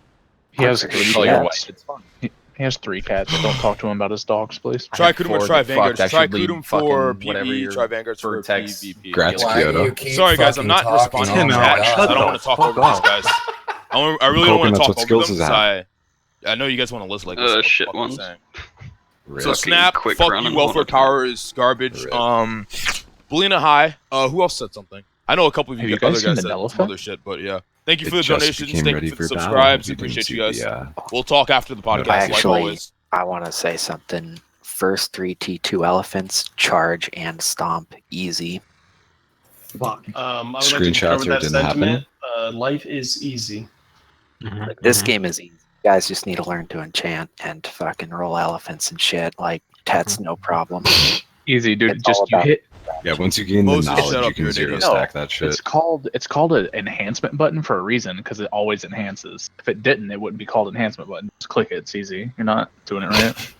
He has
Fuck,
3
Call your
cats.
wife. It's fun.
He has 3 cats. Don't talk to him about his dogs, please.
Try
I had
Kudum or
4
try
that
Vanguard.
fucked.
Try
That should lead
Kudum for
fucking whatever
PvE,
your
try Vanguard for
Vertex
PvP.
Grats,
Why
Kyoto.
you keep
Sorry guys, I'm
fucking
not
talking
responding
all
to
the
chat.
time?
I don't want to talk over these guys. I really don't want to
Coconuts,
talk
what
over
skills
them
does it
because I know you guys want to listen like this.
Shit
What the fuck I'm
ones.
saying.
Really?
So Snap,
quick
fuck
run
you,
and
Welfare
one.
Tower is garbage.
Really?
Belina High. Who else said something? I know a couple of
Have
you
you guys
other
seen
guys
the
said
elephant?
other shit, but yeah. Thank you
It
for the
just
donations.
became
Thank
ready
you for the
for battle.
subscribes.
You didn't
Appreciate
see
you guys.
the,
We'll talk after the podcast, like
Actually,
always.
I want to say something. First 3 T2 elephants, charge and stomp, easy.
Fuck.
I would like to
Screenshots
concur with
or it
that
didn't
sentiment. Life is easy.
Like, this game is easy. You guys just need to learn to enchant and fucking roll elephants and shit. Like, that's no problem.
Easy, dude.
It's
Just
all
you
about-
hit.
Yeah, once you gain the
Moses, shut
knowledge,
up,
you can
you're
zero
an
stack that shit.
It's called an enhancement button for a reason because it always enhances. If it didn't, it wouldn't be called enhancement button. Just click it. It's easy. You're not doing it right.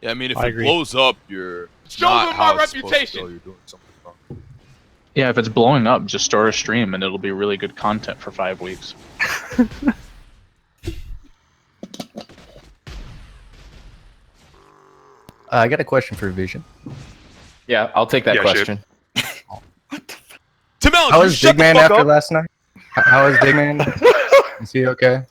Yeah, I mean, if
I
it
agree.
blows up, you're
Show
not
them
how
my
it's supposed to
reputation.
go. You're doing something wrong.
Yeah, if it's blowing up, just start a stream and it'll be really good content for 5 weeks.
I got a question for Vision.
Yeah, I'll take that
Yeah,
question.
Tim Allen,
How
you
was
shut
Big
the
Man
fuck
after
up.
last night? How was Big Man? Is he okay?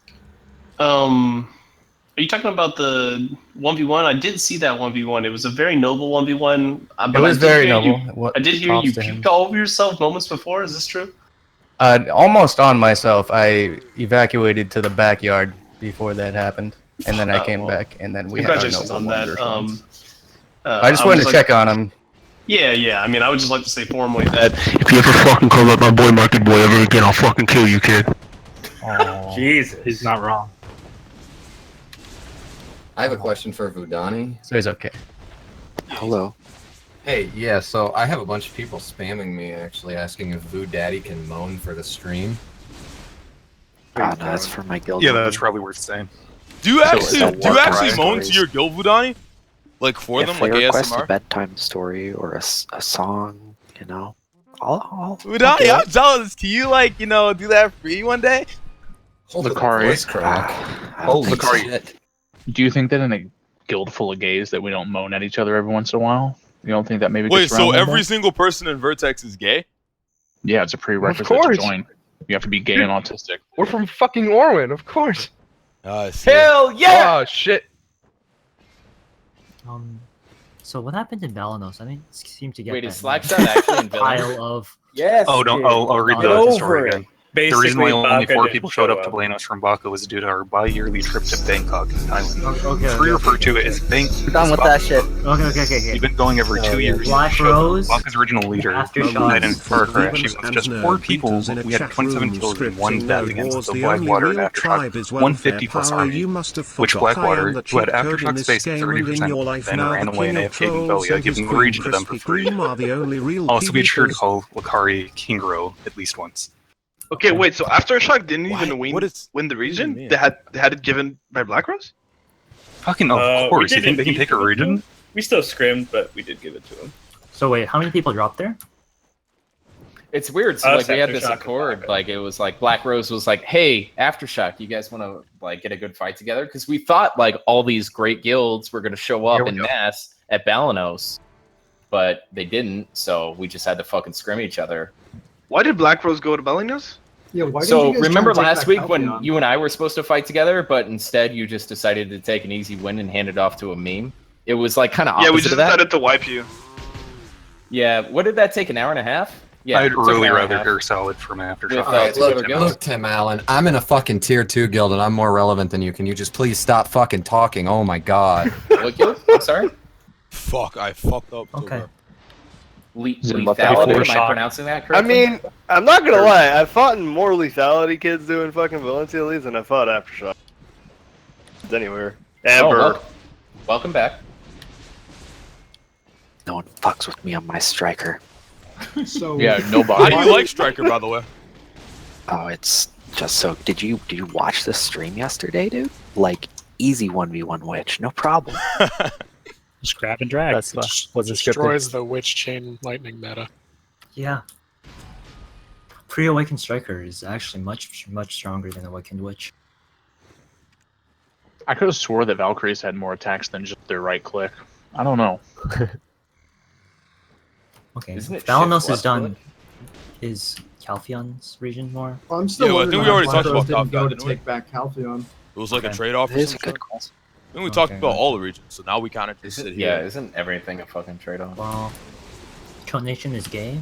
Are you talking about the 1v1? I did see that 1v1. It was a very noble 1v1.
It was very noble.
I did hear
Props
you
to him.
puked all over yourself moments before. Is this true?
Almost on myself. I evacuated to the backyard before that happened, and then I came back, and then we had our
Congratulations on
noble
that.
response. I just wanted to check on him.
Yeah. I mean, I would just like to say formally that if you ever fucking call up my boy Market Boy ever again, I'll fucking kill you, kid.
Jesus.
He's not wrong.
I have a question for Vudani.
So he's okay.
Hello.
Hey, yeah, so I have a bunch of people spamming me actually asking if Voo Daddy can moan for the stream.
No, that's for my guild.
Yeah, that's probably worth saying.
Do you actually
So
do you
what
actually
kind
moan
of
to your guild, Vudani? Like for
if
them,
they
like
request a
ASMR?
bedtime story or a song, you know, I'll
Vudani,
do
I'm
it.
jealous. Can you like do that for me one day?
Lacari.
Voice crack.
Holy
shit.
Do you think that in a guild full of gays that we don't moan at each other every once in a while? You don't think that maybe
Wait,
gets around
so
a little
every
bit?
single person in Vertex is gay?
Yeah, it's a prerequisite to
course.
join. You have to be gay and autistic.
We're from fucking Orwin, of course.
See.
Hell yeah! Oh shit.
So what happened in Balanos? I mean, seem to get
Wait,
that
is Slackshot actually in Villain?
pile of
Yes.
Oh, don't.
dude.
I'll read
Get
the
over
story
it.
again. The reason why only
Baka
4
didn't
people showed
show
up to Blanos from Baka was due to our bi-yearly trip to Bangkok in Thailand.
Okay.
We refer to it as Bang.
We're done with that shit.
Okay.
We've been going every 2 years.
Black Rose,
Baka's original leader, died in a car crash. He was just 4 people. We had 27 kills in 1 death against the Blackwater and Aftershock. 150 plus army. Which Blackwater, who had Aftershock space at 30%, then ran away and AFK'd in Velia, giving the region to them for free. Also, be sure to call Lacari Kingro at least once.
Okay, wait. So Aftershock didn't even win the region. They had it given by Black Rose.
Fucking of course. You think they can take a region?
We still scrimmed, but we did give it to them.
So wait, how many people dropped there?
It's weird. So like we had this
Aftershock
accord. Like it was like Black Rose was like, "Hey, Aftershock, you guys want to like get a good fight together?" Because we thought like all these great guilds were going to show up in mass at Balanos, but they didn't. So we just had to fucking scrim each other.
Why did Black Rose go to Balanos?
Yeah, why
So
did you guys
remember
try and take
last
back
week when
Halcyon?
you and I were supposed to fight together, but instead you just decided to take an easy win and hand it off to a meme? It was like kind of opposite
Yeah, we just
of that.
decided to wipe you.
Yeah, what did that take? An hour and a half? Yeah,
I'd
it took an
really
hour and a
rather
half.
hear Solid from Aftershock.
With,
Alright,
two other
look,
guilds.
Tim Allen, I'm in a fucking tier 2 guild and I'm more relevant than you. Can you just please stop fucking talking? Oh my god.
What guild? I'm sorry?
Fuck, I fucked up.
Okay.
Lethality? Am I pronouncing that
I
correctly?
mean, I'm not gonna lie. I fought in more lethality kids doing fucking Valencia leads than I fought Aftershock. Anywhere. Amber.
Welcome back.
No one fucks with me on my striker.
So
Yeah, nobody. How do you like Striker, by the way?
Oh, it's just so. Did you watch the stream yesterday, dude? Like easy 1v1 witch, no problem.
Just grab and drag.
That's destroys the witch chain lightning meta.
Yeah. Pre-Awakened Striker is actually much stronger than Awakened Witch.
I could have swore that Valkyries had more attacks than just their right click. I don't know.
Okay,
Isn't it
Balanos
shift
is done.
left
Is Calpheon's region more?
Well, I'm still
Yeah, well, I
wondering
think we
why
already
Black
talked
Rose
about
didn't go
Halcyon,
to
didn't we?
take back Halcyon.
It was like a
Okay.
trade-off
It
or
is a
some
good
sort.
call.
I think we talked
Okay,
about
gotcha.
all the regions, so now we kind of just sit
Yeah,
here.
isn't everything a fucking trade-off?
Well, Chonation is gay.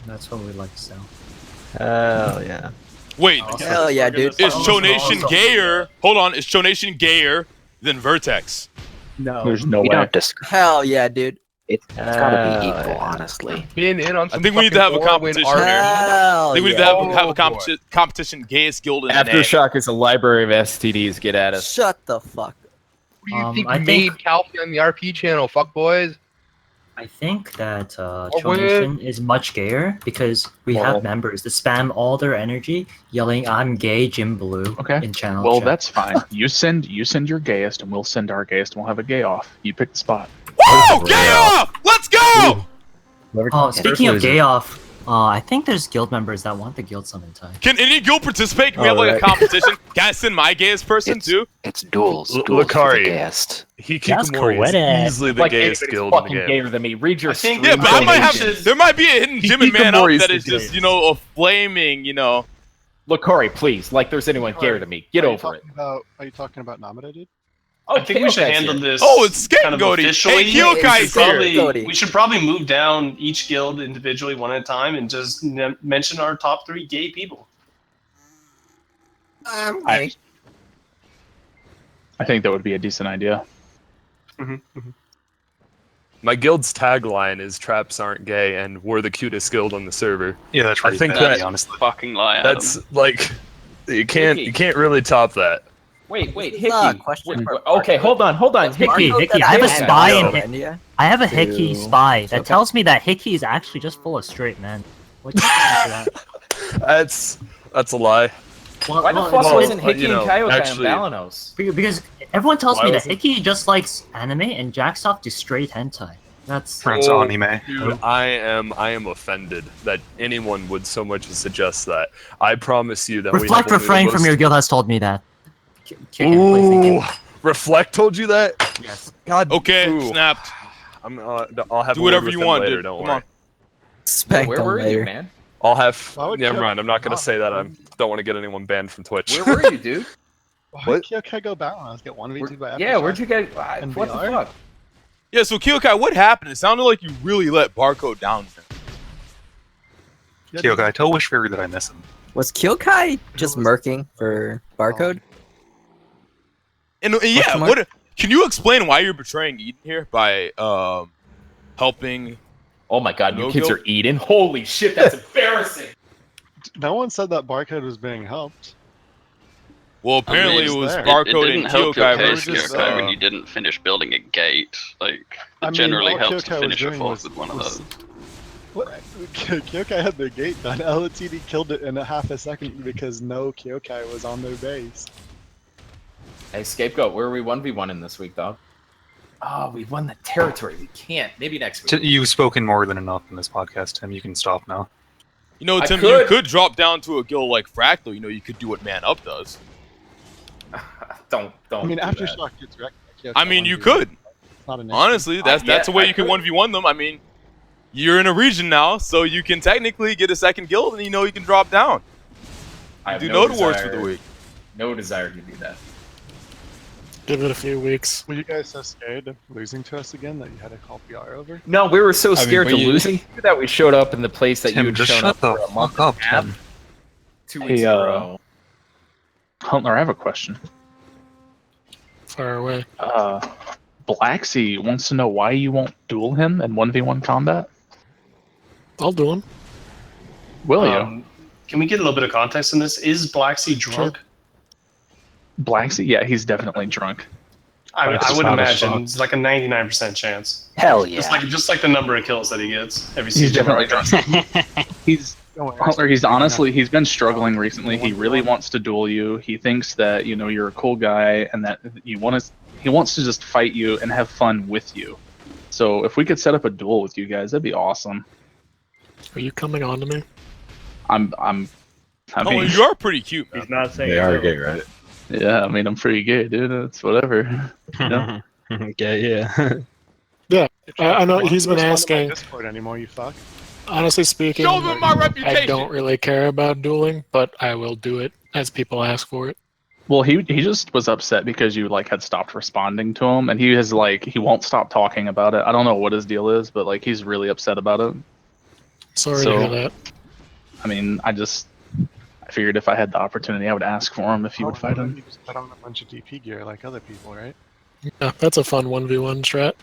That's what we like to sell.
Hell yeah.
Wait,
Hell yeah, dude.
is Chonation gayer? Hold on, is Chonation gayer than Vertex?
No. There's no
We
way.
don't disagree.
Hell yeah, dude.
It's gotta be equal, honestly.
Being in on
I
some
think we need to have a
fucking
competition
Orwin
here.
Hell
I think we need
yeah.
to have a competition gayest guild in the name.
Aftershock is a library of STDs. Get at us.
Shut the fuck.
What do you think
I
made
think-
Calpy on the RP channel? Fuck boys.
I think that
Orwin.
Chonation is much gayer because we have members that spam all their energy yelling "I'm gay, Jim Blue"
Okay.
in channel
Well,
chat.
that's fine. You send your gayest, and we'll send our gayest, and we'll have a gay off. You pick the spot.
Woo! Gay off! Let's go!
Oh, speaking of gay off, I think there's guild members that want the guild summon time.
Can any guild participate? Can we have like a competition? Can I send my gayest person too?
It's duels. Duels for the
Lacari.
gayest.
Hikikomori is easily the
Like
gayest
anybody's
guild in the
fucking
game.
gayer than me. Read your stream
Yeah, but I might have.
donations.
There might be a hidden Jim and man up
Hikikomori's
that
the
is just,
gayest.
you know, a flaming, you know.
Lacari, please. Like there's anyone gayer than me. Get over it.
Are you talking about nominated?
Oh,
I think we should
Kyokai's
handle
here.
this.
Oh, it's
kind of
Scapegoaty.
officially.
Hey, Kyokai's here.
We should probably move down each guild individually one at a time and just mention our top 3 gay people.
I think that would be a decent idea.
My guild's tagline is "Traps aren't gay," and we're the cutest guild on the server.
Yeah, that's
I
pretty
think
bad,
that
honestly.
fucking lie. That's like you can't really top that.
Wait, Hickey.
Okay,
hold on.
Hickey, I have a spy in I have a Hickey spy that tells me that Hickey is actually just full of straight men. What do you think of that?
That's a lie.
Why the fuck wasn't Hickey and Kyokai on Balanos?
Because everyone tells
Why
me that
wasn't-
Hickey just likes anime and jacks off to straight hentai. That's
Dude, I am offended that anyone would so much as suggest that. I promise you that
Reflect
we have
refrain
only the
from your
most-
guild has told me that.
Ooh, Reflect told you that?
Yes.
God.
Okay,
ooh.
snapped.
I'll have
Do
a
whatever
word
you
with
want,
him later,
dude.
don't
Come
worry.
on.
Where were you, man?
I'll have.
Why would
Never
Kyokai-
mind. I'm not gonna say that. I don't want to get anyone banned from Twitch.
Where were you, dude?
Why
What?
did Kyokai go Balanos? Get 1v2 by
Yeah,
Aftershock
where'd you get?
and
What the
VR?
fuck?
Yeah, so Kyokai, what happened? It sounded like you really let Barcode down.
Kyokai, tell Wishfairy that I miss him.
Was Kyokai just murking for barcode?
And yeah, what? Can you explain why you're betraying Eden here by helping?
Oh my God, you kids are Eden. Holy shit, that's embarrassing.
No one said that barcode was being helped.
Well, apparently it was
It
barcode
didn't
and
help your
Kyokai.
case,
Versus,
Kyokai, when you didn't finish building a gate. Like, it generally helps to finish a fort with one of those.
Kyokai had their gate done. LTD killed it in a half a second because no Kyokai was on their base.
Hey, Scapegoat, where are we 1v1 in this week, dog? Oh, we won the territory. We can't. Maybe next week.
You've spoken more than enough in this podcast, Tim. You can stop now.
You know, Tim, you could drop down to a guild like Fractal. You know, you could do what Man Up does.
Don't.
I mean, Aftershock gets wrecked.
I mean, you could. Honestly, that's a way you can 1v1 them. I mean, you're in a region now, so you can technically get a second guild, and you know you can drop down.
I have
do
no
node wars for
desire-
the week.
No desire to do that.
Give it a few weeks.
Were you guys so scared of losing to us again that you had to call PR over?
No, we were so scared to losing that we showed up in the place that
Tim,
you had
just
shown
shut
up
the
for a month
fuck up,
and a half.
Tim.
2 weeks in a row.
Huntler, I have a question.
Far away.
Black Sea wants to know why you won't duel him in 1v1 combat.
I'll do him.
Will you?
Can we get a little bit of context in this? Is Black Sea drunk?
Black Sea? Yeah, he's definitely drunk.
I
It's
would
not a
imagine
shock.
it's like a 99% chance.
Hell yeah.
Just like the number of kills that he gets every
He's
season.
definitely drunk. He's been struggling recently. He really wants to duel you. He thinks that you're a cool guy and that he wants to just fight you and have fun with you. So if we could set up a duel with you guys, that'd be awesome.
Are you coming on to me?
I mean,
you are pretty cute, man.
He's not saying
They are
so.
gay, right?
Yeah, I mean, I'm pretty gay, dude. It's whatever.
Yeah.
Yeah, I know he's been
Don't respond to my
asking.
Discord anymore, you fuck.
Honestly speaking,
Show them my
I
reputation.
don't really care about dueling, but I will do it as people ask for it.
Well, he just was upset because you had stopped responding to him, and he won't stop talking about it. I don't know what his deal is, but he's really upset about it.
Sorry to hear that.
I mean, I figured if I had the opportunity, I would ask for him if he would fight him.
You just put on a bunch of DP gear like other people, right?
Yeah, that's a fun 1v1 strat.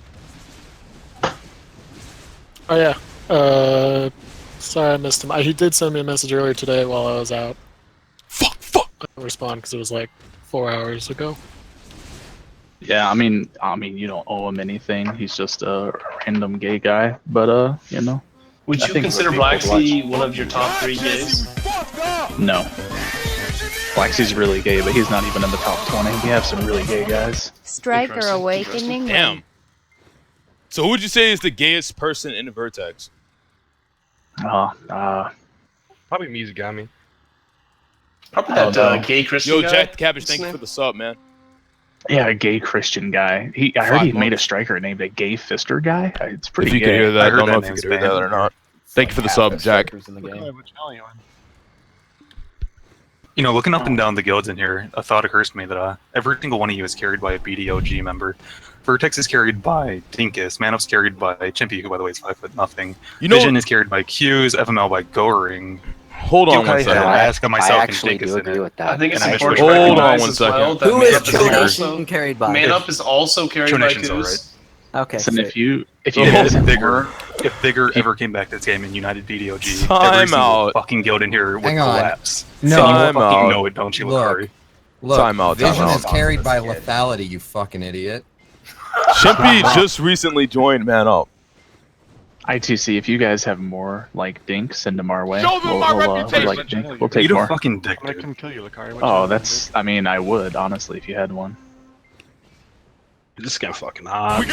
Oh yeah. Sorry I missed him. He did send me a message earlier today while I was out.
Fuck.
I didn't respond because it was like 4 hours ago.
Yeah, I mean, you don't owe him anything. He's just a random gay guy, but
Would
I
you
think
consider Black Sea one of your top 3 gays?
No. Black Sea's really gay, but he's not even in the top 20. We have some really gay guys.
Striker Awakening.
Damn. So who would you say is the gayest person in Vertex?
Probably Mizugami.
Probably that gay Christian
Yo,
guy.
Jack the Cabbage, thank you for the sub, man.
Yeah, a gay Christian guy. I heard he made a striker named a gay fister guy. It's pretty
If you
gay.
could hear that, I don't know if you
name's
could hear that
banned.
or not. Thank you for the sub, Jack.
Looking up and down the guilds in here, a thought occurs to me that every single one of you is carried by a BDO member. Vertex is carried by Dinkus, Manup's carried by Chimpy, who by the way is 5'0". Vision is carried by Q's, FML by Goring.
Hold on one second.
I ask myself
I
and
actually
Dinkus
do
in
agree
it.
with that.
I think it's
And I
important
should
to
recognize
recognize
one
as
second.
well that
Who is
Man Up
True
also-
Nation carried by?
Man Up is also carried
True
by
Nation's
Goose.
alright.
Okay.
And if you
If
guys
Bigger ever came back to this game and united BDOG,
Time
every single
out.
fucking guild in here would
Hang on.
collapse.
No.
And you
Time
fucking
out.
know it, don't you,
Look.
Lacari?
Look,
Time out, time
Vision
out.
is carried by lethality, you fucking idiot.
Chimpy just recently joined Man Up.
ITC, if you guys have more dinks, send them our way.
Show them my reputation.
We'll take
Eat a
more.
fucking dick,
I'm gonna
dude.
come kill you, Lacari.
Oh, that's. I mean, I would honestly if you had one.
This guy fucking hot.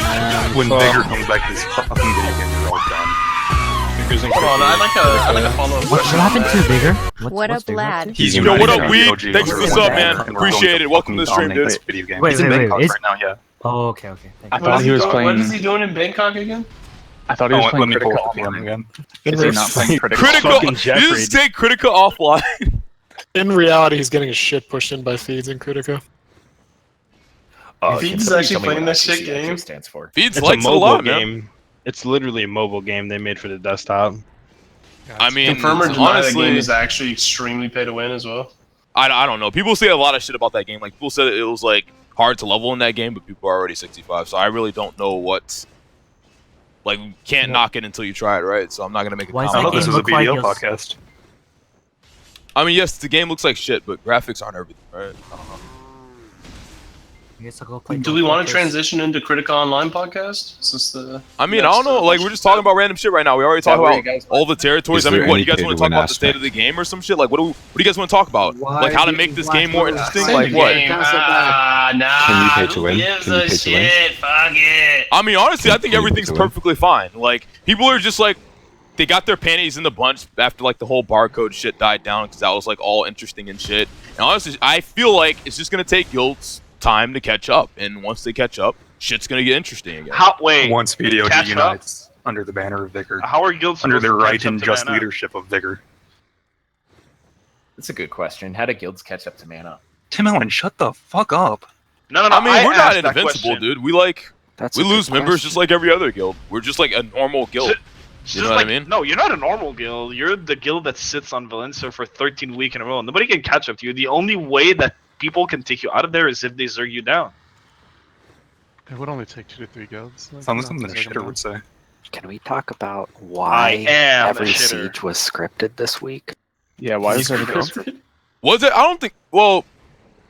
When Bigger comes back to this fucking video game, you're all done.
Hold on, I like a follow-up
What
question.
happened to Bigger?
What
what's
up,
Bigger up
lad?
to?
He's
Yo, what up,
united
Weeb?
BDOG
Thanks for the
under
sub,
one
man.
banner, and we're
Appreciate
going
it.
to
Welcome to the
fucking
stream,
dominate
dudes.
this video game.
Wait,
He's in
wait, wait,
Bangkok
is-
right now, yeah.
Oh, okay. Thank
I
you.
thought he was
What
playing.
is he doing in Bangkok again?
I thought he was
Oh,
playing
let me pull
Critical
up the game again.
Is he not playing Critical?
Critical.
Fucking
You
Jeffrey.
just take Critical offline.
In reality, he's getting his shit pushed in by feeds in Critica.
Feeds is actually playing that shit game.
Stands for.
Feeds
It's
likes
a
it a
mobile
lot, man.
game. It's literally a mobile game they made for the desktop.
I mean,
confirm or deny that
honestly,
game is actually extremely pay to win as well.
I don't know. People say a lot of shit about that game. Like people said it was like hard to level in that game, but people are already 65. So I really don't know what. Like, you can't knock it until you try it, right? So I'm not gonna make a comment.
I thought this was a BDO podcast.
I mean, yes, the game looks like shit, but graphics aren't everything, right? I don't know.
I guess I'll go play.
Do we want to transition into Critical Online podcast? Is this the?
I mean, I don't know. Like, we're just talking about random shit right now. We already talked about all the territories. I mean, what, you guys want to talk about the state of the game or some shit? Like, what do you guys want to talk about? Like, how to make this game more interesting? Like, what?
Nah.
Can you pay to win?
Gives
Can you
a
pay to win?
shit. Fuck it.
I mean, honestly, I think
Can you
everything's
pay to win?
perfectly fine. Like, people are just like, they got their panties in the bunch after like the whole barcode shit died down because that was like all interesting and shit. And honestly, I feel like it's just gonna take guilds time to catch up, and once they catch up, shit's gonna get interesting again.
Once BDO
catch
unites under the banner of Vigor.
How are guilds
under the
supposed to
right
catch up
and
to
just
mana?
leadership of Vigor?
That's a good question. How do guilds catch up to mana?
Tim Allen, shut the fuck up.
No.
I mean, we're not
asked that
invincible,
question.
dude. We like
That's
we
a good
lose members
question.
just like every other guild. We're just like a normal guild. You know what I mean?
No, you're not a normal guild. You're the guild that sits on Valencia for 13 weeks in a row. Nobody can catch up to you. The only way that people can take you out of there is if they zerg you down.
It would only take 2 to 3 guilds. Like,
Sounds
not
something
to
the
zerg them
shitter
out.
would say.
Can we talk about why
am a
every
shitter.
siege was scripted this week?
Yeah, why is everything?
Was it? I don't think. Well,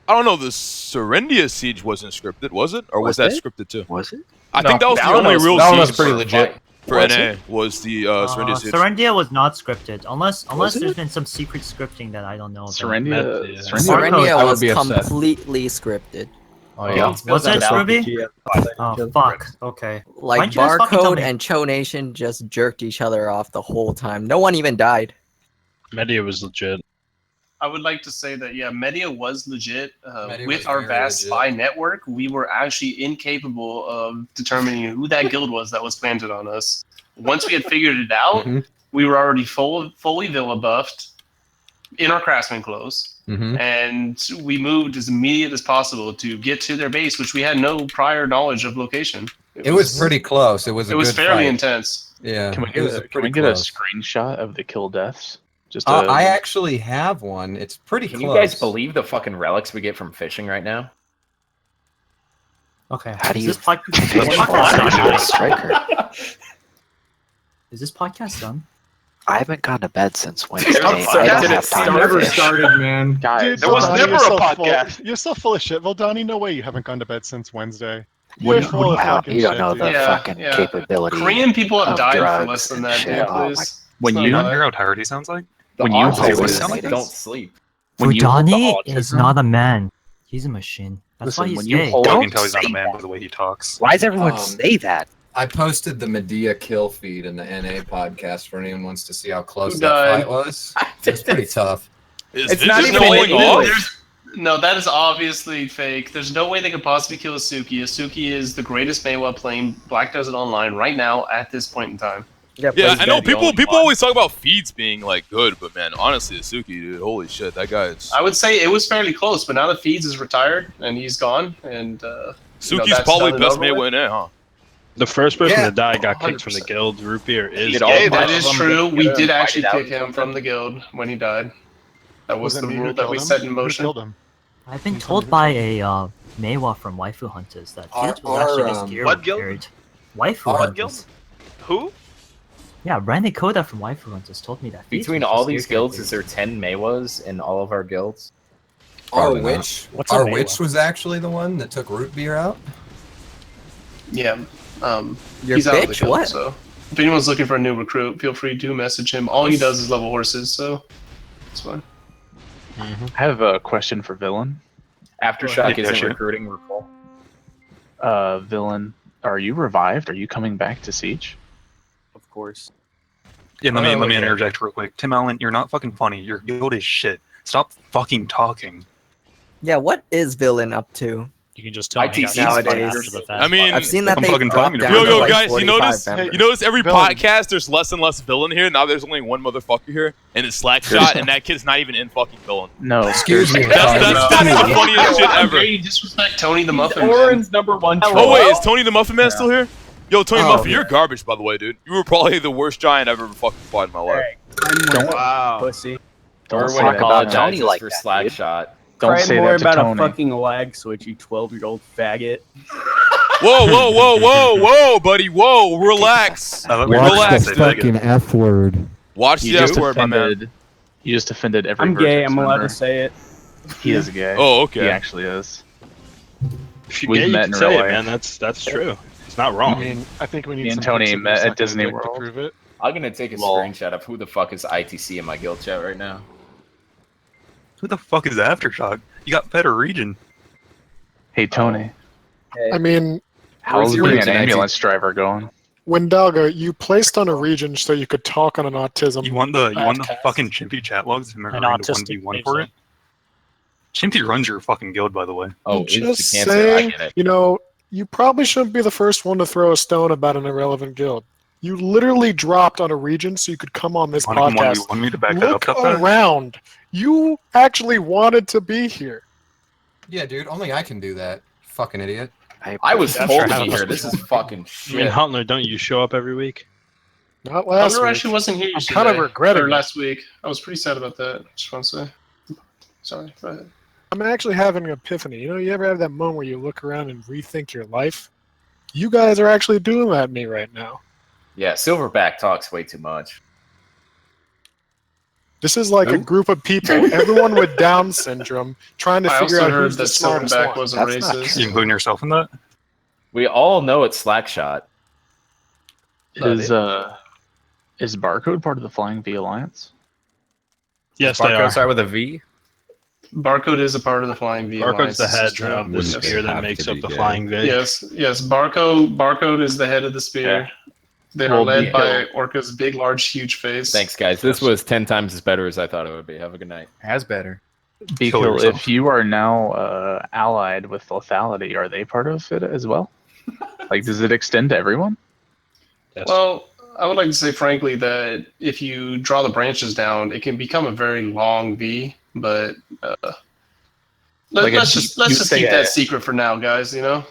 I don't know. The Serendia siege wasn't scripted, was it? Or was that
it?
scripted too?
Was it?
I think that was the only real
that one
siege
was pretty legit.
for
Was
NA
it?
was the Serendia siege.
Serendia was not scripted, unless
it?
there's been some secret scripting that I don't know about.
Serendia.
Serendia
I would
was
be upset.
completely scripted.
Oh yeah.
Was it, Ruby? Oh, fuck. Okay. Why
Like
don't you guys fucking tell
Barcode
me?
and Cho Nation just jerked each other off the whole time. No one even died.
Media was legit.
I would like to say that Media was legit.
Media
With
was
our
very
vast
legit.
spy network, we were actually incapable of determining who that guild was that was planted on us. Once we had figured it out, we were already fully villa buffed in our craftsman clothes, and we moved as immediate as possible to get to their base, which we had no prior knowledge of location.
It was pretty close. It was.
It was
good
fairly
fight.
intense.
Yeah.
Can we
it
get
was
a, can
pretty
we get a
close.
screenshot of the kill deaths? Just
I actually have one. It's pretty
Can
close.
you guys believe the fucking relics we get from fishing right now?
Okay.
How do
is
you
this pod-
fish
is this
for
podcast
a striker?
Is this podcast done?
I haven't gone to bed since Wednesday.
Stop
I
saying
don't
that
have
it
time to
never
fish.
started, man.
Guys,
There was
Valdani,
never
you're
a
so
podcast.
Full, you're so full of shit. Valdani, no way you haven't gone to bed since Wednesday.
You
You're
don't,
full of fucking
you don't
shit,
know
dude.
the
Yeah,
fucking
yeah.
capability.
Korean people have
of
died for
drugs
less than
and
that,
shit.
dude,
Oh my-
please.
when
It's
you
not
You
bad.
hear how tired he sounds like?
The
When you
autism
hold-
don't sleep.
when you hold the
Fujani
alt
is
trigger-
not a man. He's a machine. That's
Listen,
why he's
when you
gay.
hold-
I
Don't
can tell he's not a
say
man
that.
by the way he talks.
Why does everyone say that?
I posted the Medea kill feed in the NA podcast for anyone who wants to see how close
Who
that
died?
fight was. It's pretty tough.
It's not even
going
in
off?
English.
No, that is obviously fake. There's no way they could possibly kill Asuki. Asuki is the greatest Meiwa playing Black Desert Online right now at this point in time.
Yeah, I know people always talk about feeds being like good, but man, honestly, Asuki, dude, holy shit, that guy is.
I would say it was fairly close, but now that Feeds is retired and he's gone, and
Suki's
that's
probably
done and
best
over
Meiwa
with.
in it, huh?
The first person
Yeah.
to die got kicked from the
100%.
guild. Root beer is
Get all
Hey,
bunch
that
of
is
them
true.
together
We
and
did
fight
actually
it out
kick
or
him
something.
from the guild when he died. That was
Wasn't
the
me who
rule that
killed
we
him.
set in
Who
motion.
killed him?
I've been told by a Meiwa from Waifu Hunters that
Our-
Feeds was actually
our,
his gear
what guild?
repaired. Waifu
Our-
Hunters.
Who?
Yeah, Randy Koda from Waifu Hunters told me that. Feeds
Between
was
all
his
these
gear
guilds,
repaired.
is there 10 Meiwas in all of our guilds?
Our
Probably not.
witch,
What's a
our
Meiwa?
witch was actually the one that took root beer out.
Yeah.
Your
He's out of the
bitch?
guild,
What?
so if anyone's looking for a new recruit, feel free to message him. All he does is level horses, so it's fine.
I have a question for Villain.
Aftershock
Yeah,
isn't
sure.
recruiting Rupal.
Villain, are you revived? Are you coming back to Siege?
Of course.
Yeah, let me
okay.
interject real quick. Tim Allen, you're not fucking funny. Your guild is shit. Stop fucking talking.
Yeah, what is Villain up to?
You can just tell me
ITC
nowadays.
after the fact.
I mean,
I've seen that
I'm
they
fucking
dropped
talking to
down
you.
Yo,
to
yo,
like
guys, you
45
notice?
members.
You notice every
Villain.
podcast there's less and less villain here. Now there's only one motherfucker here, and it's Slackshot, and that kid's not even in fucking villain.
No.
Excuse me.
That's the funniest shit
How
ever.
dare you disrespect Tony the Muffin Man?
Orin's #1 troll.
Oh wait, is Tony the Muffin Man still here? Yo, Tony
Oh,
Muffin,
yeah.
you're garbage, by the way, dude. You were probably the worst giant I've ever fucking fought in my life.
Wow.
Pussy.
Or
Don't
when he
talk about
apologizes
Tony like
for
that,
Slack
dude.
shot.
Don't
Cry
say
more
that to
about
Tony.
a fucking lag switch, you 12-year-old faggot.
Whoa, buddy, whoa, relax.
Watch the fucking F word.
Watch the F word, my man.
You just offended every
I'm gay.
Vertex
I'm allowed
member.
to say it.
He is gay.
Oh, okay.
He actually is.
If you're
We've
gay, you
met
can
in
say
real
it,
life.
man. That's true. It's not wrong.
I mean, I think we need
Me and
some
Tony
pics of
met
your
at
second
Disney
dick to
World.
prove it.
I'm gonna take a screenshot of who the fuck is ITC in my guild chat right now.
Who the fuck is Aftershock? You got better region.
Hey Tony,
I mean,
how's
your
being
region,
an ambulance driver going?
Wendalga, you placed on a region so you could talk on an autism.
You want the
podcast.
fucking Chimpy chat logs? Am I
An
going to
autistic
1v1 for it? Chimpy runs your fucking guild, by the way.
Oh,
Just saying, you know, you probably shouldn't be the first one to throw a stone about an irrelevant guild. You literally dropped on a region so you could come on this
Want
podcast.
me to back that
Look
up that fast?
around. You actually wanted to be here.
Yeah, dude. Only I can do that. Fucking idiot.
I was told to be here. This is fucking
I mean,
shit.
Huntler, don't you show up every week?
Not last
Hunter
week.
actually wasn't here.
I'm kind of
today,
regretting
or
it.
last week. I was pretty sad about that. Just want to say. Sorry. Go ahead.
I'm actually having an epiphany. You know, you ever have that moment where you look around and rethink your life? You guys are actually doing that to me right now.
Yeah, Silverback talks way too much.
This is like a group of people, everyone with Down syndrome, trying to
I
figure
also
out
heard
who's the
that
smartest
Silverback
one.
wasn't
That's not
racist.
true.
You including yourself in that?
We all know it's Slackshot.
Is Barcode part of the Flying V Alliance?
Yes, they
Barcode
are.
start with a V?
Barcode is a part of the Flying V.
Barcode's the head
Alliance,
of the
this is
spear
true.
that makes up the flying V.
Yes, Barcode is the head of the spear.
Yeah.
They are
Well,
led by
Biko.
Orca's big, large, huge face.
Thanks, guys. This was 10 times as better as I thought it would be. Have a good night.
Has better.
Because if you are now allied with lethality, are they part of it as well? Like, does it extend to everyone?
Well, I would like to say, frankly, that if you draw the branches down, it can become a very long V. But
Like
let's
a-
just
you say
keep
a-
that secret for now, guys. You know?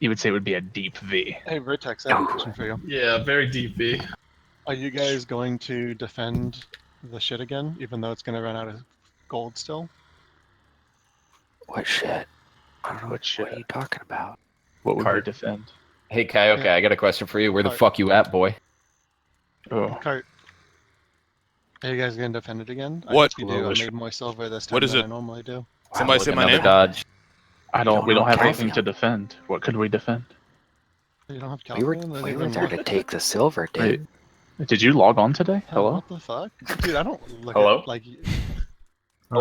You would say it would be a deep V.
Hey, Vertex, I have a question for you.
Yeah, very deep V.
Are you guys going to defend the shit again, even though it's going to run out of gold still?
What shit? I don't know what are you talking about?
What would we
Cart.
defend?
Hey, Kaioke, I got a question for you. Where the fuck you at, boy?
Oh.
Cart. Are you guys going to defend it again?
What?
I hope you do. I made more silver this time
What is
than
it?
I normally do.
Somebody say my
Another
name.
dodge.
We don't have
Calvin.
anything to defend. What could we defend?
You don't have
We were,
Calvin?
we were there to take the silver, dude.
Wait, did you log on today? Hello?
What the fuck? Dude, I don't look
Hello?
at, like...
You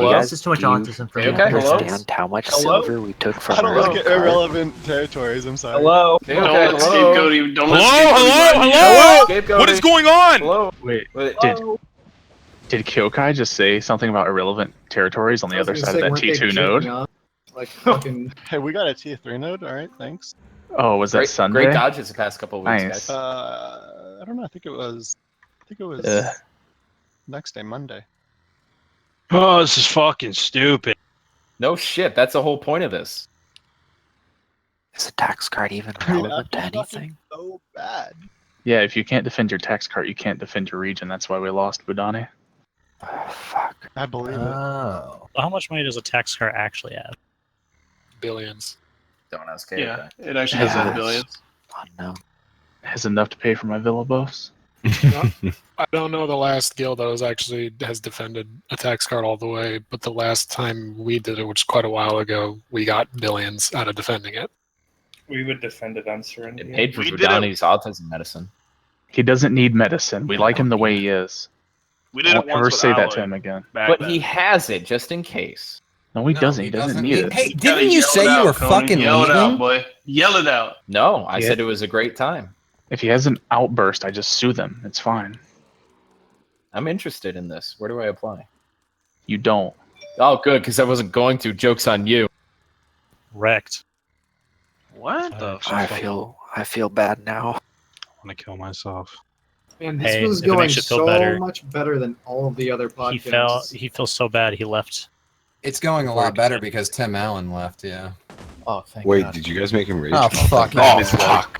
guys just too much
Do you
autism for me.
understand how much silver we took from
I don't look at
Cart?
irrelevant territories, I'm sorry.
Don't let Scapegoaty. Don't let Scapegoaty run you.
Hello?
Scapegoaty.
What is going on?
Hello?
Wait, did Kyokai just say something about irrelevant territories on the other side of that T2 node?
Like fucking.
Hey, we got a T3 node, alright, thanks.
Oh, was that
Great,
Sunday?
great dodges the past couple of weeks,
Nice.
guys.
I don't know, I think it was next day, Monday.
Oh, this is fucking stupid.
No shit. That's the whole point of this.
Is the tax card even relevant to anything?
So bad.
Yeah, if you can't defend your tax cart, you can't defend your region. That's why we lost Budani.
Fuck.
I believe it.
Oh.
How much money does a tax card actually have?
Billions.
Don't ask
Yeah, it actually has in billions.
Unknown.
Has enough to pay for my villa buffs.
I don't know the last guild that has defended a tax card all the way, but the last time we did it, which is quite a while ago, we got billions out of defending it.
We would defend it on Serenity.
It paid for
We did
Budani's autism medicine.
He doesn't need medicine. We like him the way he is.
We did it
Don't
once
ever
with
say that
Alloy
to him again.
back
But
then.
he has it just in case.
No, he doesn't. He doesn't need it.
Hey,
You gotta
didn't you
yell
say
it
you
out,
were
Conan.
fucking
Yell it out,
leaving?
boy. Yell it out.
No, I
Yeah.
said it was a great time.
If he has an outburst, I just sue them. It's fine.
I'm interested in this. Where do I apply?
You don't.
Oh, good, because I wasn't going to. Joke's on you.
Wrecked.
What the
I
fuck?
feel bad now.
I want to kill myself.
Man, this
Hey,
was
if it
going
makes you feel
so
better.
much better than all of the other podcasts.
He feels so bad he left.
It's going a lot better because Tim Allen left, yeah.
Oh, thank
Wait,
God.
did you guys make him rage?
Oh, fuck.
Oh,
no.
fuck.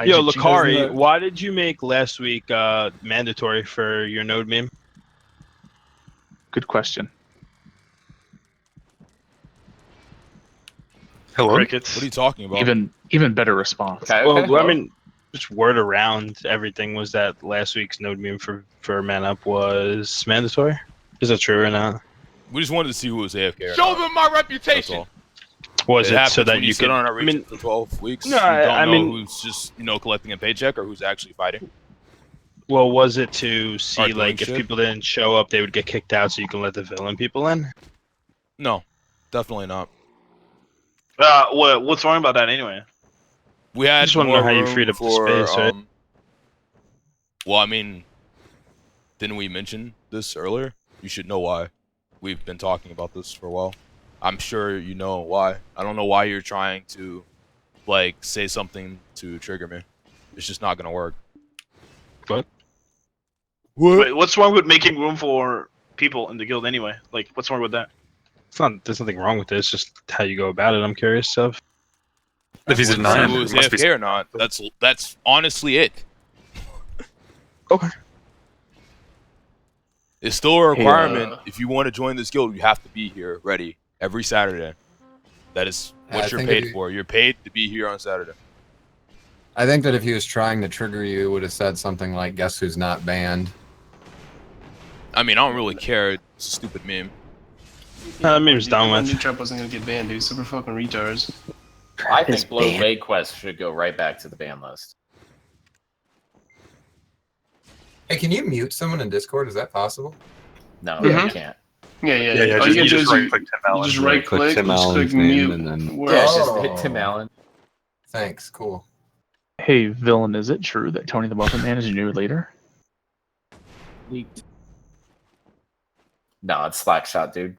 Yo, Lacari, why did you make last week mandatory for your node meme?
Good question.
Hello?
What are you talking about?
Even better response.
Well, I mean, just word around everything was that last week's node meme for Man Up was mandatory. Is that true or not?
We just wanted to see who was AFK. or
Show
not.
them my reputation!
That's all.
Was it
happens
so that
when
you
sit
could-
on our
I
region
mean-
for 12 weeks?
No,
you don't
I
know
mean-
who's just collecting a paycheck or who's actually fighting.
Well, was it to
Or
see
doing
like if
shit?
people didn't show up, they would get kicked out, so you can let the villain people in?
No, definitely not.
What's wrong about that anyway?
We had
just wanna know
more
how you
room
freed up the
for,
space, right?
Well, I mean, didn't we mention this earlier? You should know why. We've been talking about this for a while. I'm sure you know why. I don't know why you're trying to, like, say something to trigger me. It's just not gonna work.
What?
Wait, what's wrong with making room for people in the guild anyway? Like, what's wrong with that?
It's not. There's nothing wrong with it. It's just how you go about it. I'm curious of. If he's
Who
denying,
was
it must be
AFK or not? That's honestly it.
Okay.
It's still a requirement. If you want to join this guild, you have to be here ready every Saturday. That is what
I
you're
think
paid
if you-
for. You're paid to be here on Saturday.
I think that if he was trying to trigger you, would have said something like, "Guess who's not banned."
I mean, I don't really care. It's a stupid meme.
meme's done with.
New Trap wasn't gonna get banned, dude. Super fucking retards.
I think Blow Away Quest should go right back to the ban list.
Hey, can you mute someone in Discord? Is that possible?
No,
Mhm.
you can't.
Yeah. All you can do is you just right click,
Tim
just
Allen's
click
name
mute.
and then-
Where-
Yeah, just hit Tim Allen.
Thanks. Cool.
Hey, villain, is it true that Tony the Muffin Man is your new leader?
Leaked.
No, it's Slackshot, dude.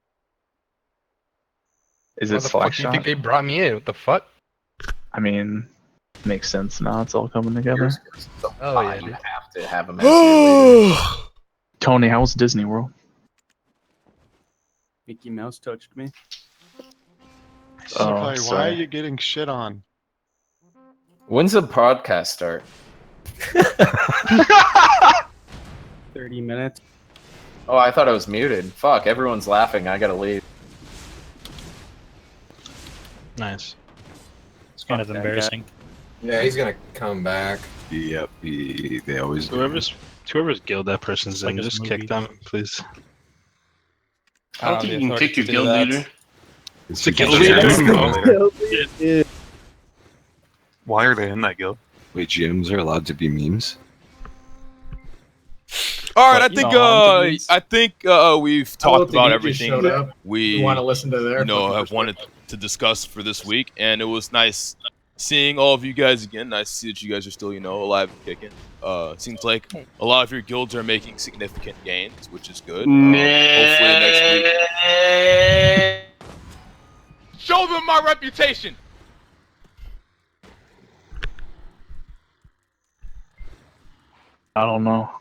Is
Why
it
the fuck do you
Slackshot?
think they brought me in? What the fuck?
I mean, makes sense now. It's all coming together.
Oh yeah,
You
dude.
have to have him as your leader.
Tony, how was Disney World?
Mickey Mouse touched me.
Oh,
Why are
sorry.
you getting shit on?
When's the podcast start?
30 minutes.
Oh, I thought I was muted. Fuck, everyone's laughing. I gotta leave.
Nice.
It's kind of embarrassing.
Yeah, he's gonna come back.
Yep, they always do.
Whoever's guild that person's in,
like a
just
movie.
kick them, please.
I don't think you can kick your guild leader.
It's
a guild
leader.
Why are they in that guild?
Wait, GMs are allowed to be memes?
All right,
But,
I think we've
I
talked
don't think
about
you
everything
showed up.
we
You wanna listen to their fucking
have wanted to discuss for this week, and it was nice seeing all of you guys again. Nice to see that you guys are still alive and kicking. Seems like a lot of your guilds are making significant gains, which is good. Hopefully next week.
Show them my reputation.
I don't know.